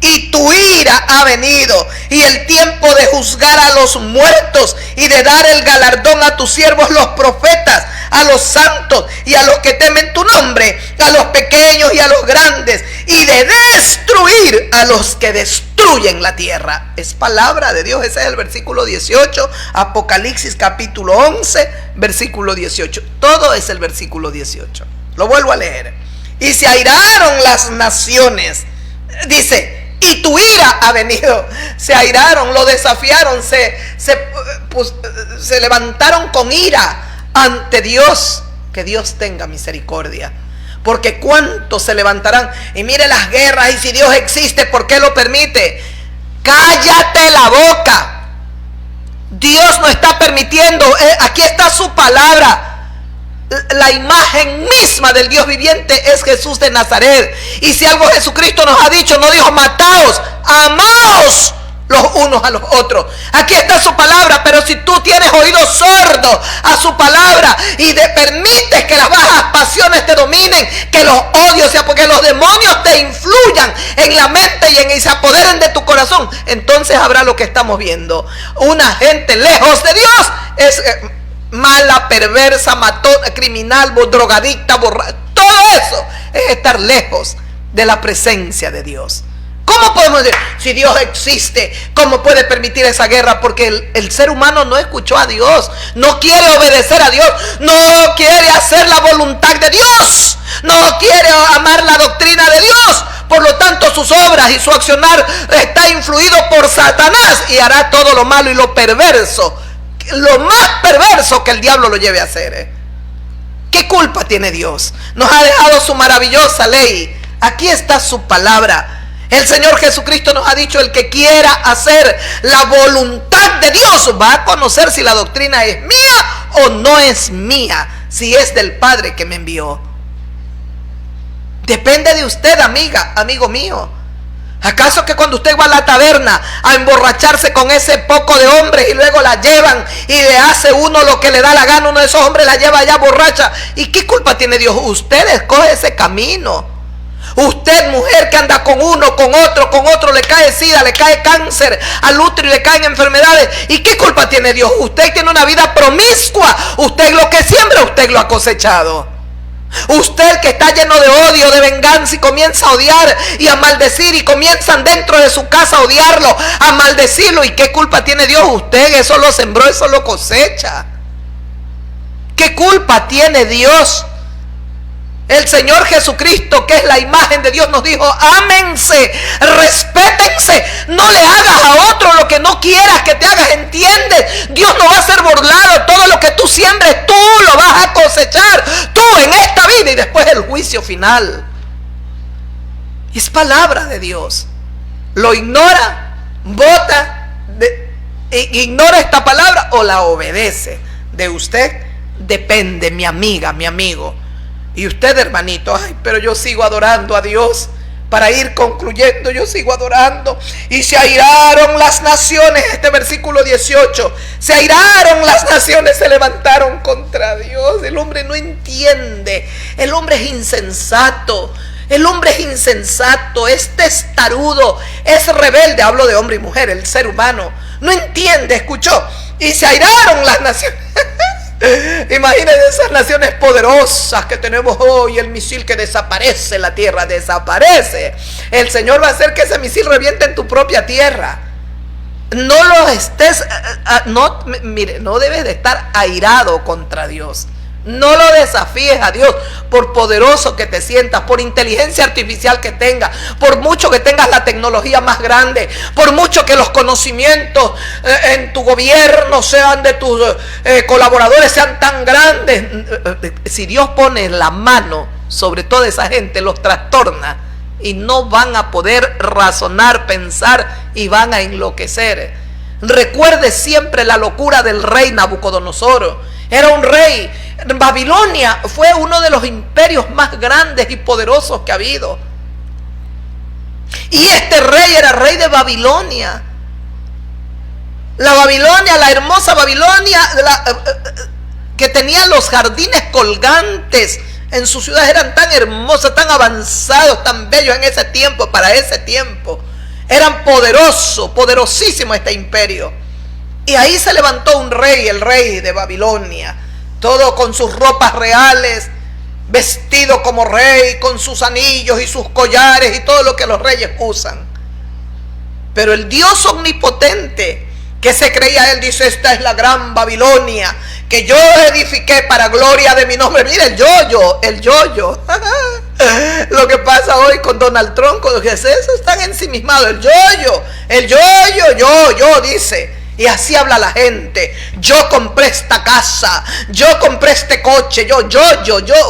Y tu ira ha venido, y el tiempo de juzgar a los muertos y de dar el galardón a tus siervos los profetas, a los santos y a los que temen tu nombre, a los pequeños y a los grandes, y de destruir a los que destruyen la tierra. Es palabra de Dios. Ese es el versículo 18, Apocalipsis capítulo 11, versículo 18. Todo es el versículo 18. Lo vuelvo a leer. Y se airaron las naciones, dice, y tu ira ha venido. Se airaron, lo desafiaron, se levantaron con ira ante Dios. Que Dios tenga misericordia, porque cuántos se levantarán. Y mire las guerras, y si Dios existe, ¿por qué lo permite? Cállate la boca. Dios no está permitiendo. Aquí está su palabra. La imagen misma del Dios viviente es Jesús de Nazaret. Y si algo Jesucristo nos ha dicho, no dijo mataos, amaos los unos a los otros. Aquí está su palabra. Pero si tú tienes oído sordo a su palabra y permites que las bajas pasiones te dominen, que los odios, porque los demonios te influyan en la mente y se apoderen de tu corazón, entonces habrá lo que estamos viendo. Una gente lejos de Dios es mala, perversa, matona, criminal, drogadicta, borracha. Todo eso es estar lejos de la presencia de Dios. ¿Cómo podemos decir, si Dios existe, cómo puede permitir esa guerra? Porque el ser humano no escuchó a Dios, no quiere obedecer a Dios, no quiere hacer la voluntad de Dios, no quiere amar la doctrina de Dios. Por lo tanto, sus obras y su accionar está influido por Satanás, y hará todo lo malo y lo perverso, lo más perverso que el diablo lo lleve a hacer. ¿Qué culpa tiene Dios? Nos ha dejado su maravillosa ley. Aquí está su palabra. El Señor Jesucristo nos ha dicho: el que quiera hacer la voluntad de Dios va a conocer si la doctrina es mía o no es mía, si es del Padre que me envió. Depende de usted, amiga, amigo mío. ¿Acaso que cuando usted va a la taberna a emborracharse con ese poco de hombres y luego la llevan y le hace uno lo que le da la gana, uno de esos hombres la lleva allá borracha? ¿Y qué culpa tiene Dios? Usted escoge ese camino. Usted, mujer, que anda con uno, con otro, le cae sida, le cae cáncer al útero y le caen enfermedades. ¿Y qué culpa tiene Dios? Usted tiene una vida promiscua. Usted lo que siembra, usted lo ha cosechado. Usted que está lleno de odio, de venganza, y comienza a odiar y a maldecir, y comienzan dentro de su casa a odiarlo, a maldecirlo. ¿Y qué culpa tiene Dios? Usted eso lo sembró, eso lo cosecha. ¿Qué culpa tiene Dios? El Señor Jesucristo, que es la imagen de Dios, nos dijo: ámense, respétense, no le hagas a otro lo que no quieras que te hagas. ¿Entiendes? Dios no va a ser burlado. Todo lo que tú siembres, tú lo vas a cosechar, tú en esta vida y después el juicio final. Y es palabra de Dios. Lo ignora, vota, ignora esta palabra o la obedece. De usted depende, mi amiga, mi amigo. Y usted, hermanito: ay, pero yo sigo adorando a Dios. Para ir concluyendo, yo sigo adorando. Y se airaron las naciones, este versículo 18, se airaron las naciones, se levantaron contra Dios. El hombre no entiende, el hombre es insensato. El hombre es insensato, es testarudo, es rebelde. Hablo de hombre y mujer, el ser humano no entiende. Escuchó: y se airaron las naciones. Imagínense esas naciones poderosas que tenemos hoy. El misil que desaparece, la tierra desaparece. El Señor va a hacer que ese misil reviente en tu propia tierra. No lo estés, mire, no debes de estar airado contra Dios. No lo desafíes a Dios, por poderoso que te sientas, por inteligencia artificial que tengas, por mucho que tengas la tecnología más grande, por mucho que los conocimientos en tu gobierno sean de tus colaboradores sean tan grandes. Si Dios pone la mano sobre toda esa gente, los trastorna y no van a poder razonar, pensar, y van a enloquecer. Recuerde siempre la locura del rey Nabucodonosor. Era un rey. Babilonia fue uno de los imperios más grandes y poderosos que ha habido. Y este rey era rey de Babilonia. La Babilonia, la hermosa Babilonia, que tenía los jardines colgantes en su ciudad, eran tan hermosos, tan avanzados, tan bellos en ese tiempo, para ese tiempo. Eran poderosos, poderosísimo este imperio. Y ahí se levantó un rey, el rey de Babilonia, todo con sus ropas reales, vestido como rey, con sus anillos y sus collares y todo lo que los reyes usan. Pero el Dios omnipotente, que se creía él, dice: esta es la gran Babilonia que yo edifiqué para gloria de mi nombre. Mira el yo-yo. Lo que pasa hoy con Donald Trump, con los que están ensimismados. El yo, dice. Y así habla la gente: yo compré esta casa, yo compré este coche, yo.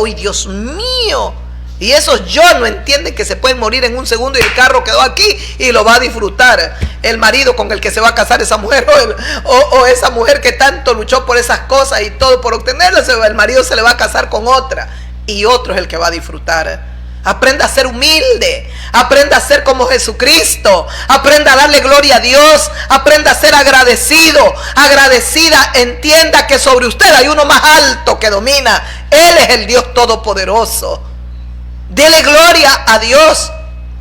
Uy, Dios mío. Y esos yo no entienden que se pueden morir en un segundo y el carro quedó aquí y lo va a disfrutar el marido con el que se va a casar esa mujer, o esa mujer que tanto luchó por esas cosas y todo por obtenerlas. El marido se le va a casar con otra y otro es el que va a disfrutar. Aprenda a ser humilde, aprenda a ser como Jesucristo, aprenda a darle gloria a Dios, aprenda a ser agradecido, agradecida. Entienda que sobre usted hay uno más alto que domina. Él es el Dios todopoderoso. Dele gloria a Dios.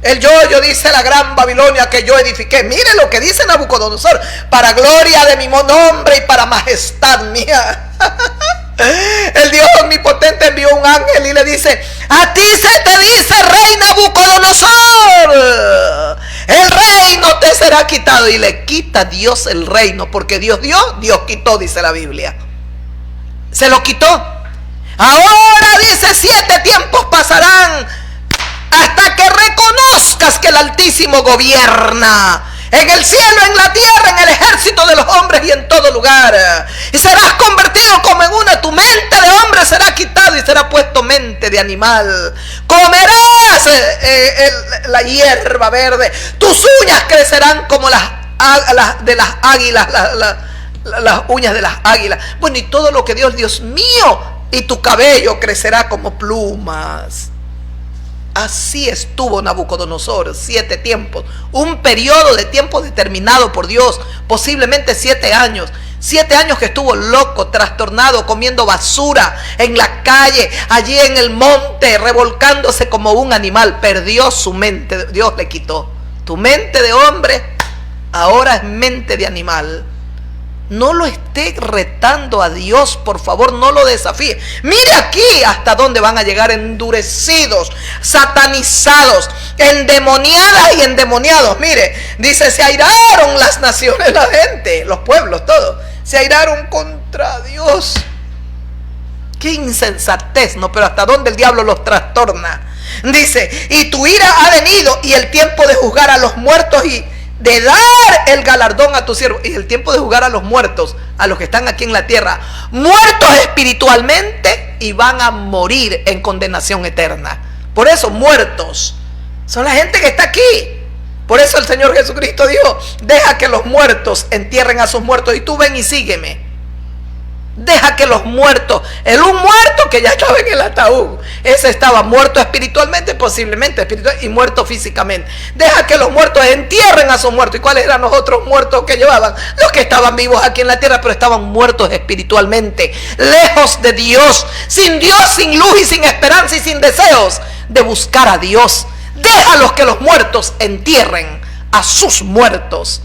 El yo dice: la gran Babilonia que yo edifiqué. Mire lo que dice Nabucodonosor: para gloria de mi nombre y para majestad mía. El Dios omnipotente envió un ángel y le dice: a ti se te dice, rey Nabucodonosor, el reino te será quitado. Y le quita Dios el reino, porque Dios dio, Dios quitó, dice la Biblia. Se lo quitó. Ahora dice: 7 tiempos pasarán hasta que reconozcas que el Altísimo gobierna en el cielo, en la tierra, en el ejército de los hombres y en todo lugar. Y serás convertido como en una. Tu mente de hombre será quitado y será puesto mente de animal. Comerás la hierba verde. Tus uñas crecerán como las de las águilas, las uñas de las águilas. Bueno, y todo lo que Dios mío, y tu cabello crecerá como plumas. Así estuvo Nabucodonosor 7 tiempos, un periodo de tiempo determinado por Dios, posiblemente 7 años. 7 años que estuvo loco, trastornado, comiendo basura en la calle, allí en el monte, revolcándose como un animal. Perdió su mente, Dios le quitó. Tu mente de hombre ahora es mente de animal. No lo esté retando a Dios, por favor, no lo desafíe. Mire aquí hasta dónde van a llegar, endurecidos, satanizados, endemoniadas y endemoniados. Mire, dice: se airaron las naciones, la gente, los pueblos, todos, se airaron contra Dios. Qué insensatez, ¿no? Pero hasta dónde el diablo los trastorna. Dice: y tu ira ha venido y el tiempo de juzgar a los muertos y de dar el galardón a tus siervos. Y el tiempo de juzgar a los muertos, a los que están aquí en la tierra, muertos espiritualmente, y van a morir en condenación eterna. Por eso muertos son la gente que está aquí. Por eso el Señor Jesucristo dijo: deja que los muertos entierren a sus muertos y tú ven y sígueme. Deja que los muertos, un muerto que ya estaba en el ataúd, ese estaba muerto espiritualmente, posiblemente espiritual, y muerto físicamente. Deja que los muertos entierren a sus muertos. ¿Y cuáles eran los otros muertos que llevaban? Los que estaban vivos aquí en la tierra, pero estaban muertos espiritualmente, lejos de Dios, sin luz y sin esperanza y sin deseos de buscar a Dios. Déjalos que los muertos entierren a sus muertos.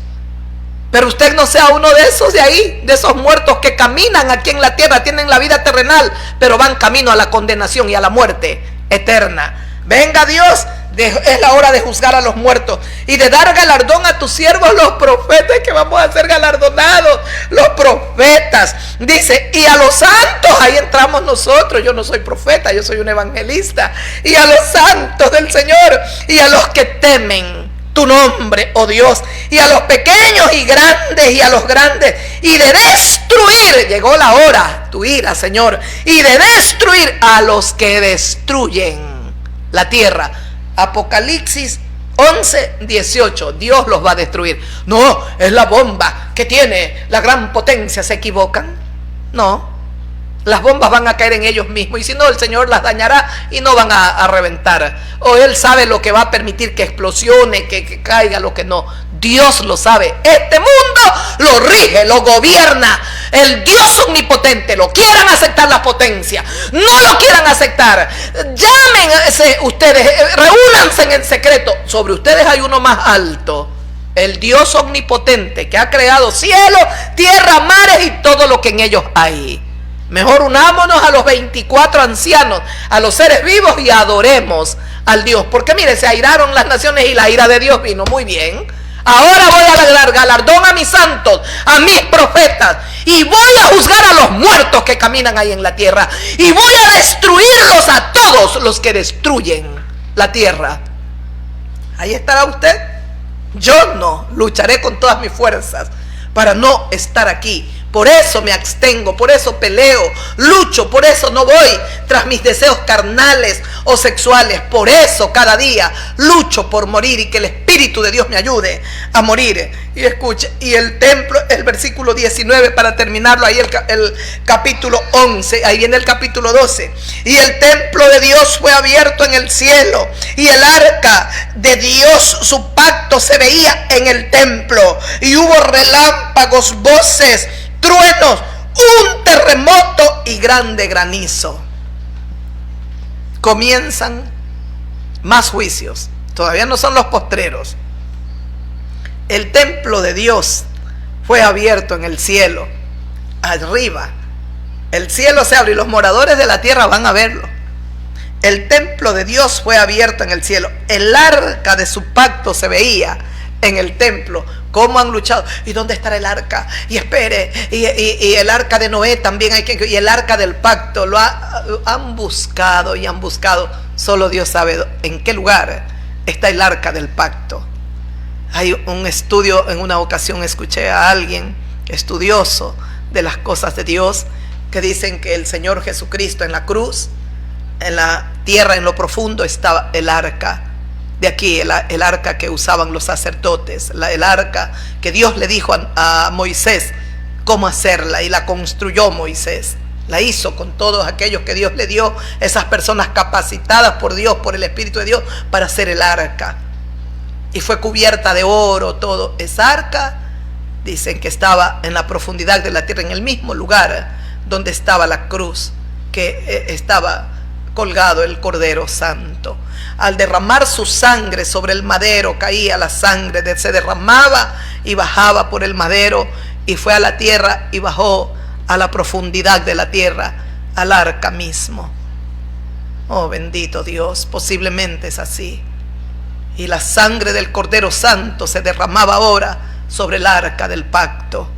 Pero usted no sea uno de esos de ahí, de esos muertos que caminan aquí en la tierra, tienen la vida terrenal, pero van camino a la condenación y a la muerte eterna. Venga Dios, es la hora de juzgar a los muertos y de dar galardón a tus siervos, los profetas, que vamos a ser galardonados, los profetas. Dice: y a los santos, ahí entramos nosotros. Yo no soy profeta, yo soy un evangelista. Y a los santos del Señor y a los que temen tu nombre, oh Dios, y a los pequeños y grandes y a los grandes, y de destruir, llegó la hora, tu ira, Señor, y de destruir a los que destruyen la tierra. Apocalipsis 11:18, Dios los va a destruir. No, es la bomba que tiene la gran potencia. ¿Se equivocan? No, las bombas van a caer en ellos mismos, y si no, el Señor las dañará y no van a reventar. O Él sabe lo que va a permitir que explosione, que caiga, lo que no. Dios lo sabe. Este mundo lo rige, lo gobierna el Dios omnipotente. Lo quieran aceptar la potencia, no lo quieran aceptar, llámense ustedes, reúnanse en secreto. Sobre ustedes hay uno más alto, el Dios omnipotente, que ha creado cielo, tierra, mares y todo lo que en ellos hay. Mejor unámonos a los 24 ancianos, a los seres vivos, y adoremos al Dios. Porque mire, se airaron las naciones y la ira de Dios vino. Muy bien. Ahora voy a dar galardón a mis santos, a mis profetas, y voy a juzgar a los muertos que caminan ahí en la tierra, y voy a destruirlos a todos los que destruyen la tierra. Ahí estará usted. Yo no, lucharé con todas mis fuerzas para no estar aquí. Por eso me abstengo, por eso peleo, lucho, por eso no voy tras mis deseos carnales o sexuales. Por eso cada día lucho por morir, y que el Espíritu de Dios me ayude a morir. Y escuche, y el templo, el versículo 19 para terminarlo, ahí el capítulo 11, ahí viene el capítulo 12. Y el templo de Dios fue abierto en el cielo, y el arca de Dios, su pacto, se veía en el templo, y hubo relámpagos, voces, truenos, un terremoto y grande granizo. Comienzan más juicios, todavía no son los postreros. El templo de Dios fue abierto en el cielo, arriba. El cielo se abre y los moradores de la tierra van a verlo. El templo de Dios fue abierto en el cielo. El arca de su pacto se veía en el templo. ¿Cómo han luchado? ¿Y dónde estará el arca? Y espere, y el arca de Noé también hay que, y el arca del pacto. Han buscado y han buscado. Solo Dios sabe en qué lugar está el arca del pacto. Hay un estudio, en una ocasión escuché a alguien estudioso de las cosas de Dios, que dicen que el Señor Jesucristo en la cruz, en la tierra, en lo profundo, estaba el arca. De aquí, el arca que usaban los sacerdotes, el arca que Dios le dijo a Moisés cómo hacerla, y la construyó Moisés. La hizo con todos aquellos que Dios le dio, esas personas capacitadas por Dios, por el Espíritu de Dios, para hacer el arca. Y fue cubierta de oro, todo. Esa arca, dicen que estaba en la profundidad de la tierra, en el mismo lugar donde estaba la cruz, que estaba colgado el Cordero Santo. Al derramar su sangre sobre el madero, caía la sangre, se derramaba y bajaba por el madero, y fue a la tierra y bajó a la profundidad de la tierra, al arca mismo. Oh, bendito Dios, posiblemente es así. Y la sangre del Cordero Santo se derramaba ahora sobre el arca del pacto.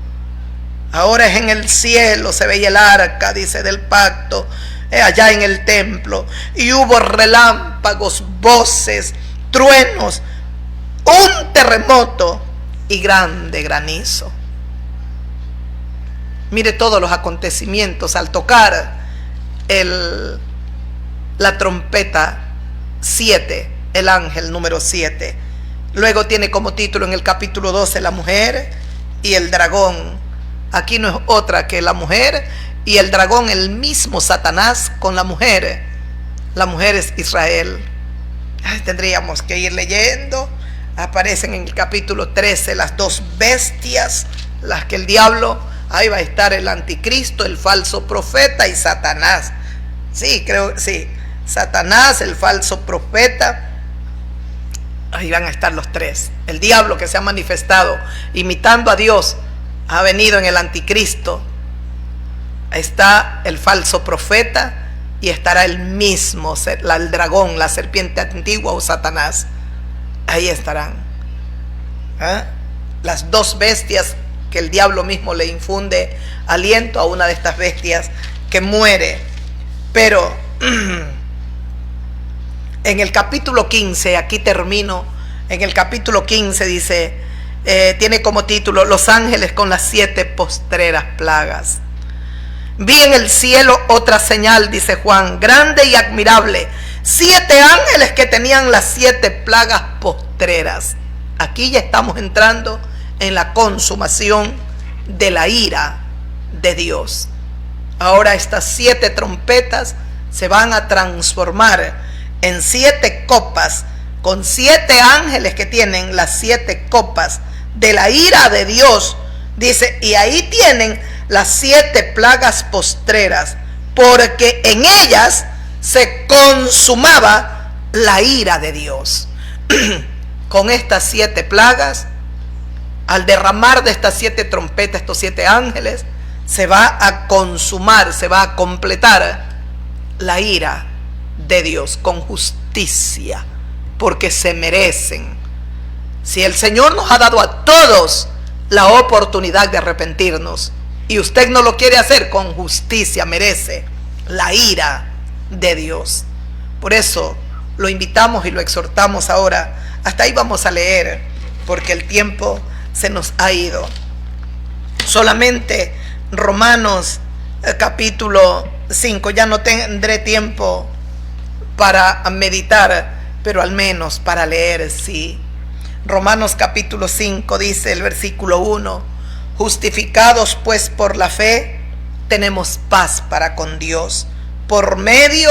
Ahora es en el cielo, se veía el arca, dice, del pacto, allá en el templo. Y hubo relámpagos, voces, truenos, un terremoto y grande granizo. Mire todos los acontecimientos al tocar la trompeta 7, el ángel número 7. Luego tiene como título en el capítulo 12 la mujer y el dragón. Aquí no es otra que la mujer y el dragón, el mismo Satanás con la mujer. La mujer es Israel. Tendríamos que ir leyendo. Aparecen en el capítulo 13 las dos bestias, las que el diablo, ahí va a estar el anticristo, el falso profeta y Satanás. Sí, creo, sí, Satanás, el falso profeta. Ahí van a estar los tres. El diablo, que se ha manifestado imitando a Dios, ha venido en el anticristo. Está el falso profeta y estará el mismo, el dragón, la serpiente antigua o Satanás. Ahí estarán. Las dos bestias que el diablo mismo le infunde aliento a una de estas bestias que muere. Pero en el capítulo 15, aquí termino, en el capítulo 15 dice, tiene como título Los ángeles con las 7 postreras plagas. Vi en el cielo otra señal, dice Juan, grande y admirable, 7 ángeles que tenían las 7 plagas postreras postreras. Aquí ya estamos entrando en la consumación de la ira de Dios. Ahora estas 7 trompetas se van a transformar en 7 copas, con 7 ángeles que tienen las 7 copas de la ira de Dios. Dice, y ahí tienen las 7 plagas postreras, porque en ellas se consumaba la ira de Dios. Con estas 7 plagas, al derramar de estas 7 trompetas, estos 7 ángeles, se va a consumar, se va a completar la ira de Dios con justicia, porque se merecen. Si el Señor nos ha dado a todos la oportunidad de arrepentirnos y usted no lo quiere hacer, con justicia merece la ira de Dios. Por eso lo invitamos y lo exhortamos ahora. Hasta ahí vamos a leer, porque el tiempo se nos ha ido. Solamente Romanos capítulo 5, ya no tendré tiempo para meditar, pero al menos para leer, sí. Romanos capítulo 5 dice el versículo 1: justificados pues por la fe, tenemos paz para con Dios, por medio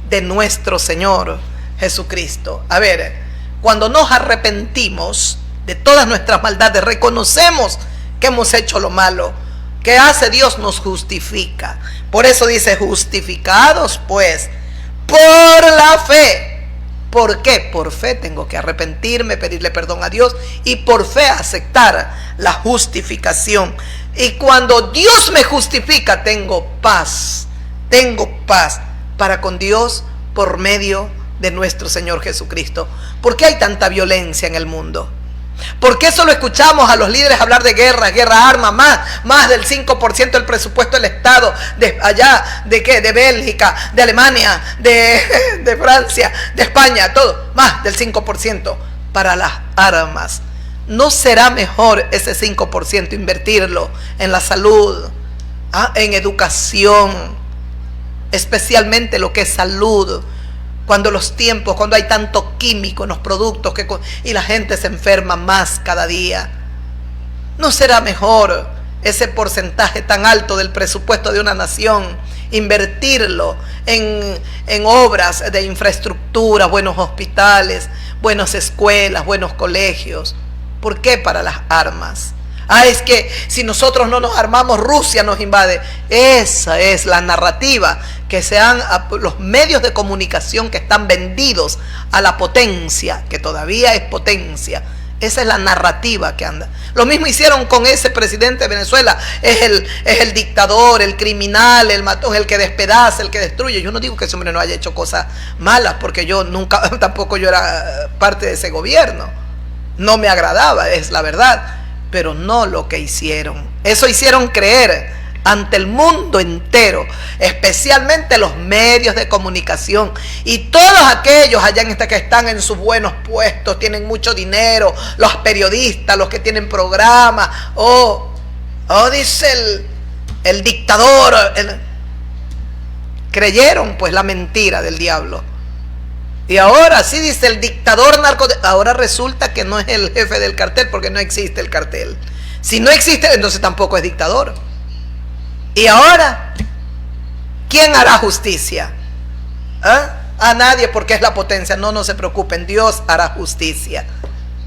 de nuestro Señor Jesucristo. A ver, cuando nos arrepentimos de todas nuestras maldades, reconocemos que hemos hecho lo malo, ¿qué hace Dios? Nos justifica. Por eso dice, justificados pues por la fe. ¿Por qué? Por fe tengo que arrepentirme, pedirle perdón a Dios y por fe aceptar la justificación. Y cuando Dios me justifica, tengo paz para con Dios por medio de nuestro Señor Jesucristo. ¿Por qué hay tanta violencia en el mundo? ¿Por qué solo escuchamos a los líderes hablar de guerra, armas, más del 5% del presupuesto del Estado, de allá, ¿de qué? De Bélgica, de Alemania, de Francia, de España, todo, más del 5% para las armas? ¿No será mejor ese 5% invertirlo en la salud, en educación, especialmente lo que es salud? Cuando los tiempos, cuando hay tanto químico en los productos y la gente se enferma más cada día, ¿no será mejor ese porcentaje tan alto del presupuesto de una nación invertirlo en obras de infraestructura, buenos hospitales, buenas escuelas, buenos colegios? ¿Por qué para las armas? Es que si nosotros no nos armamos, Rusia nos invade. Esa es la narrativa que sean los medios de comunicación que están vendidos a la potencia, que todavía es potencia. Esa es la narrativa que anda. Lo mismo hicieron con ese presidente de Venezuela. Es el dictador, el criminal, el matón, el que despedaza, el que destruye. Yo no digo que ese hombre no haya hecho cosas malas, porque yo nunca, tampoco yo era parte de ese gobierno. No me agradaba, es la verdad. Pero no lo que hicieron. Eso hicieron creer ante el mundo entero, especialmente los medios de comunicación y todos aquellos allá que están en sus buenos puestos, tienen mucho dinero, los periodistas, los que tienen programas, dice el dictador, creyeron pues la mentira del diablo. Y ahora sí dice el dictador ahora resulta que no es el jefe del cartel, porque no existe el cartel. Si no existe, entonces tampoco es dictador. Y ahora, ¿quién hará justicia? A nadie, porque es la potencia. No se preocupen, Dios hará justicia.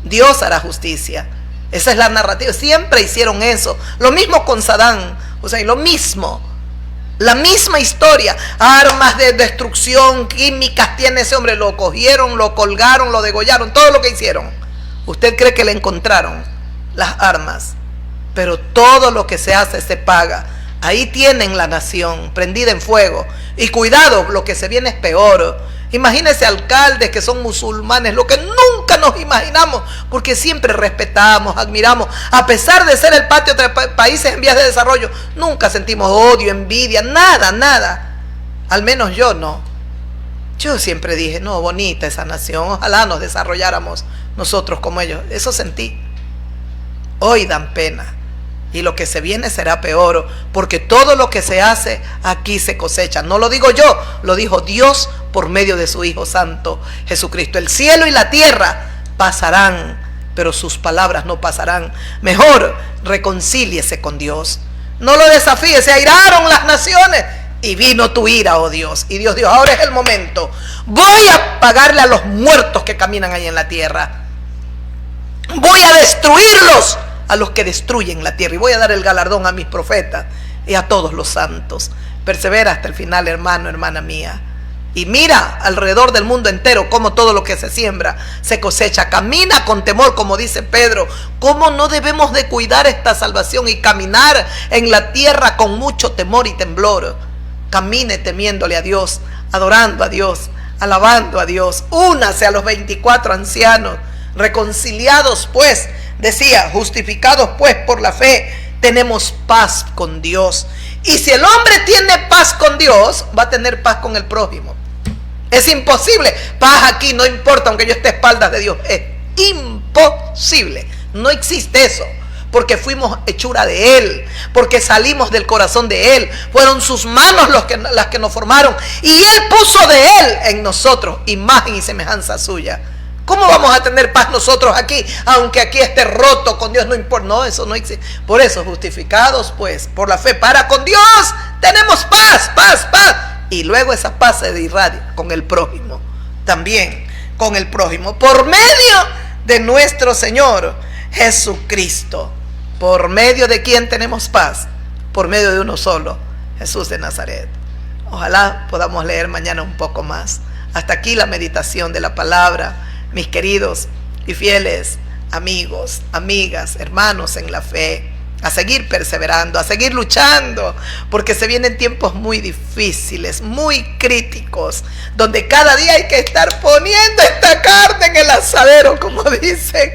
Dios hará justicia. Esa es la narrativa. Siempre hicieron eso. Lo mismo con Saddam Hussein, lo mismo. La misma historia, armas de destrucción, químicas tiene ese hombre, lo cogieron, lo colgaron, lo degollaron, todo lo que hicieron. ¿Usted cree que le encontraron las armas? Pero todo lo que se hace se paga. Ahí tienen la nación prendida en fuego. Y cuidado, lo que se viene es peor. Imagínense alcaldes que son musulmanes, lo que nunca nos imaginamos, porque siempre respetamos, admiramos, a pesar de ser el patio de países en vías de desarrollo, nunca sentimos odio, envidia, nada. Al menos yo no. Yo siempre dije, no, bonita esa nación, ojalá nos desarrolláramos nosotros como ellos. Eso sentí. Hoy dan pena. Y lo que se viene será peor, porque todo lo que se hace aquí se cosecha. No lo digo yo, lo dijo Dios por medio de su Hijo Santo Jesucristo. El cielo y la tierra pasarán, pero sus palabras no pasarán. Mejor reconcíliese con Dios. No lo desafíe. Se airaron las naciones y vino tu ira, oh Dios. Y Dios dijo, ahora es el momento. Voy a pagarle a los muertos que caminan ahí en la tierra. Voy a destruirlos, a los que destruyen la tierra. Y voy a dar el galardón a mis profetas y a todos los santos. Persevera hasta el final, hermano, hermana mía. Y mira alrededor del mundo entero cómo todo lo que se siembra se cosecha. Camina con temor, como dice Pedro. Cómo no debemos de cuidar esta salvación y caminar en la tierra con mucho temor y temblor. Camine temiéndole a Dios, adorando a Dios, alabando a Dios. Únase a los 24 ancianos, reconciliados pues, decía, justificados pues por la fe, tenemos paz con Dios. Y si el hombre tiene paz con Dios, va a tener paz con el prójimo. Es imposible. Paz aquí no importa aunque yo esté a espaldas de Dios. Es imposible. No existe eso. Porque fuimos hechura de Él. Porque salimos del corazón de Él. Fueron sus manos las que nos formaron. Y Él puso de Él en nosotros imagen y semejanza suya. ¿Cómo vamos a tener paz nosotros aquí? Aunque aquí esté roto con Dios, no importa. No, eso no existe. Por eso, justificados pues por la fe para con Dios, tenemos paz, paz, paz. Y luego esa paz se irradia con el prójimo. También con el prójimo. Por medio de nuestro Señor Jesucristo. ¿Por medio de quién tenemos paz? Por medio de uno solo, Jesús de Nazaret. Ojalá podamos leer mañana un poco más. Hasta aquí la meditación de la palabra. Mis queridos y fieles amigos, amigas, hermanos en la fe, a seguir perseverando, a seguir luchando, porque se vienen tiempos muy difíciles, muy críticos, donde cada día hay que estar poniendo esta carne en el asadero, como dicen.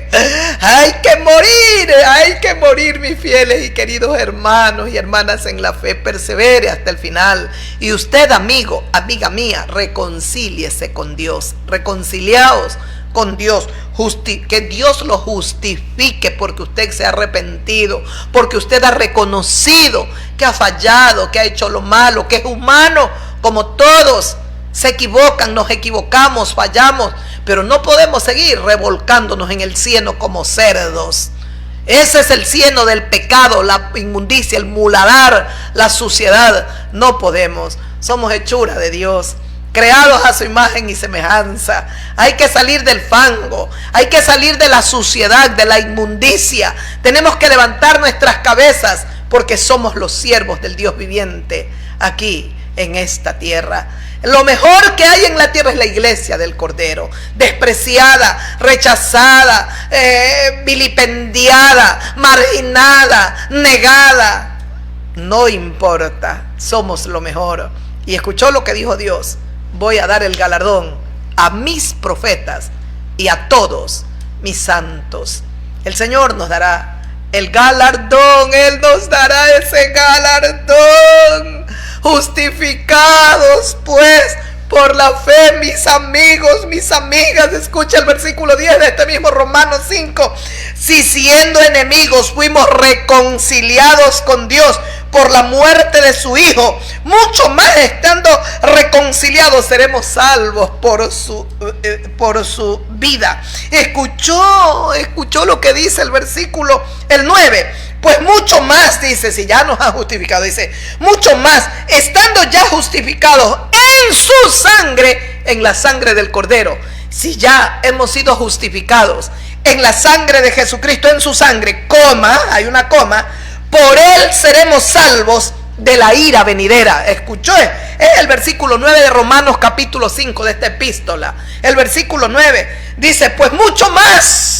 Hay que morir, mis fieles y queridos hermanos y hermanas en la fe. Persevere hasta el final. Y usted, amigo, amiga mía, reconcíliese con Dios, reconciliaos con Dios, que Dios lo justifique porque usted se ha arrepentido, porque usted ha reconocido que ha fallado, que ha hecho lo malo, que es humano como todos. Se equivocan, nos equivocamos, fallamos, pero no podemos seguir revolcándonos en el cieno como cerdos. Ese es el cieno del pecado, la inmundicia, el muladar, la suciedad. No podemos, somos hechura de Dios, creados a su imagen y semejanza. Hay que salir del fango, hay que salir de la suciedad, de la inmundicia. Tenemos que levantar nuestras cabezas porque somos los siervos del Dios viviente aquí en esta tierra. Lo mejor que hay en la tierra es la iglesia del Cordero, despreciada, rechazada, vilipendiada, marginada, negada. No importa, somos lo mejor. Y escuchó lo que dijo Dios: voy a dar el galardón a mis profetas y a todos mis santos. El Señor nos dará el galardón, Él nos dará ese galardón. Justificados pues por la fe, mis amigos, mis amigas. Escucha el versículo 10 de este mismo Romanos 5. Si siendo enemigos fuimos reconciliados con Dios por la muerte de su Hijo, mucho más estando reconciliados seremos salvos por su vida. Escuchó lo que dice el versículo, el 9. Pues mucho más, dice, si ya nos ha justificado, dice, mucho más, estando ya justificados en su sangre, en la sangre del Cordero. Si ya hemos sido justificados en la sangre de Jesucristo, en su sangre, coma, hay una coma, por Él seremos salvos de la ira venidera. Escuchó, es el versículo 9 de Romanos capítulo 5 de esta epístola. El versículo 9 dice, pues mucho más,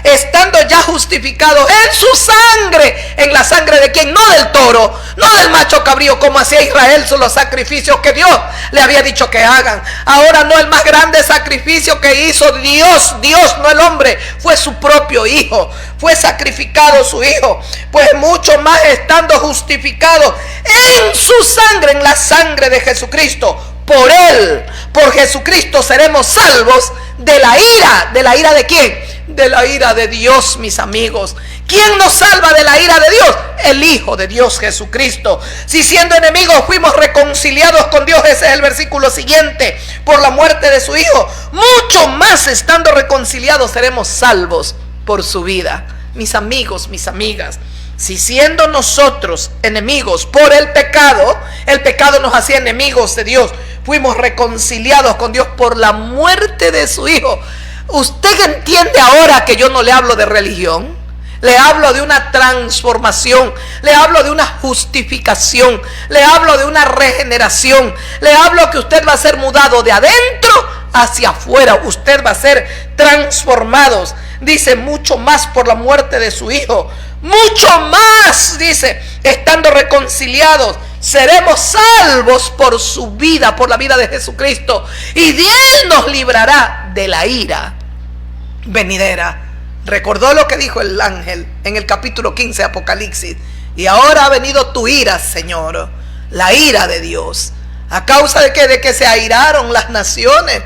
estando ya justificados en su sangre. ¿En la sangre de quién? No del toro, no del macho cabrío, como hacía Israel, son los sacrificios que Dios le había dicho que hagan. Ahora no, el más grande sacrificio que hizo Dios, no el hombre, fue su propio Hijo. Fue sacrificado su Hijo. Pues mucho más, estando justificados en su sangre, en la sangre de Jesucristo, por Él, por Jesucristo seremos salvos de la ira. ¿De la ira de quién? de la ira de Dios, mis amigos. ¿Quién nos salva de la ira de Dios? El Hijo de Dios, Jesucristo. Si siendo enemigos fuimos reconciliados con Dios, ese es el versículo siguiente, por la muerte de su Hijo, mucho más estando reconciliados seremos salvos por su vida. Mis amigos, mis amigas, si siendo nosotros enemigos por el pecado nos hacía enemigos de Dios, fuimos reconciliados con Dios por la muerte de su Hijo. ¿Usted entiende ahora que yo no le hablo de religión? Le hablo de una transformación, le hablo de una justificación, le hablo de una regeneración, le hablo que usted va a ser mudado de adentro hacia afuera, usted va a ser transformado. Dice, mucho más por la muerte de su Hijo, mucho más, dice, estando reconciliados, seremos salvos por su vida, por la vida de Jesucristo, y de Él nos librará de la ira venidera. Recordó lo que dijo el ángel en el capítulo 15 de Apocalipsis: y ahora ha venido tu ira, Señor, la ira de Dios. ¿A causa de qué? De que se airaron las naciones.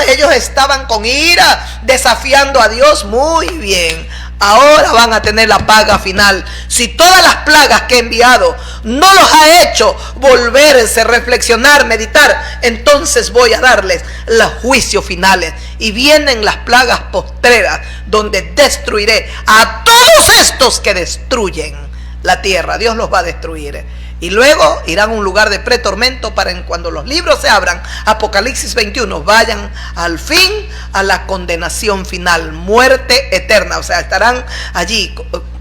Ellos estaban con ira, desafiando a Dios. Muy bien, ahora van a tener la paga final. Si todas las plagas que he enviado no los ha hecho volverse, reflexionar, meditar, entonces voy a darles los juicios finales. Y vienen las plagas postreras, donde destruiré a todos estos que destruyen la tierra. Dios los va a destruir. Y luego irán a un lugar de pretormento para en cuando los libros se abran, Apocalipsis 21, vayan al fin a la condenación final, muerte eterna. O sea, estarán allí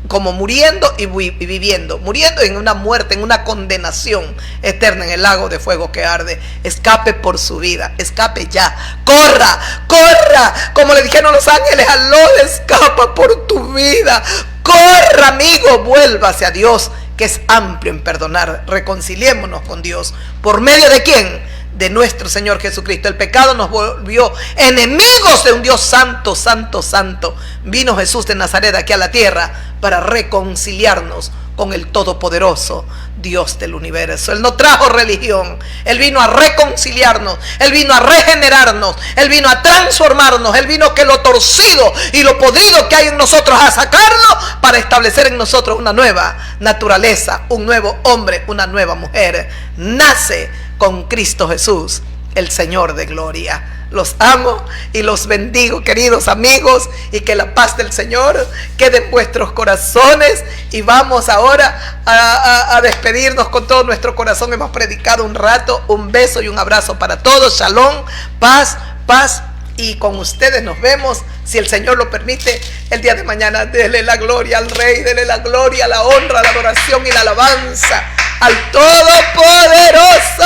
como muriendo y viviendo, muriendo en una muerte, en una condenación eterna en el lago de fuego que arde. Escape por su vida, escape ya, corra, corra, como le dijeron los ángeles a Lot: escapa por tu vida, corra, amigo, vuélvase a Dios, que es amplio en perdonar. Reconciliémonos con Dios. ¿Por medio de quién? De nuestro Señor Jesucristo. El pecado nos volvió enemigos de un Dios santo, santo, santo. Vino Jesús de Nazaret aquí a la tierra para reconciliarnos con el todopoderoso Dios del universo. Él no trajo religión, Él vino a reconciliarnos, Él vino a regenerarnos, Él vino a transformarnos, Él vino que lo torcido y lo podrido que hay en nosotros a sacarlo para establecer en nosotros una nueva naturaleza, un nuevo hombre, una nueva mujer. Nace con Cristo Jesús, el Señor de gloria. Los amo y los bendigo, queridos amigos, y que la paz del Señor quede en vuestros corazones. Y vamos ahora a despedirnos con todo nuestro corazón. Hemos predicado un rato. Un beso y un abrazo para todos. Shalom, paz, paz. Y con ustedes nos vemos, si el Señor lo permite, el día de mañana. Dele la gloria al Rey, dele la gloria, la honra, la adoración y la alabanza al Todopoderoso.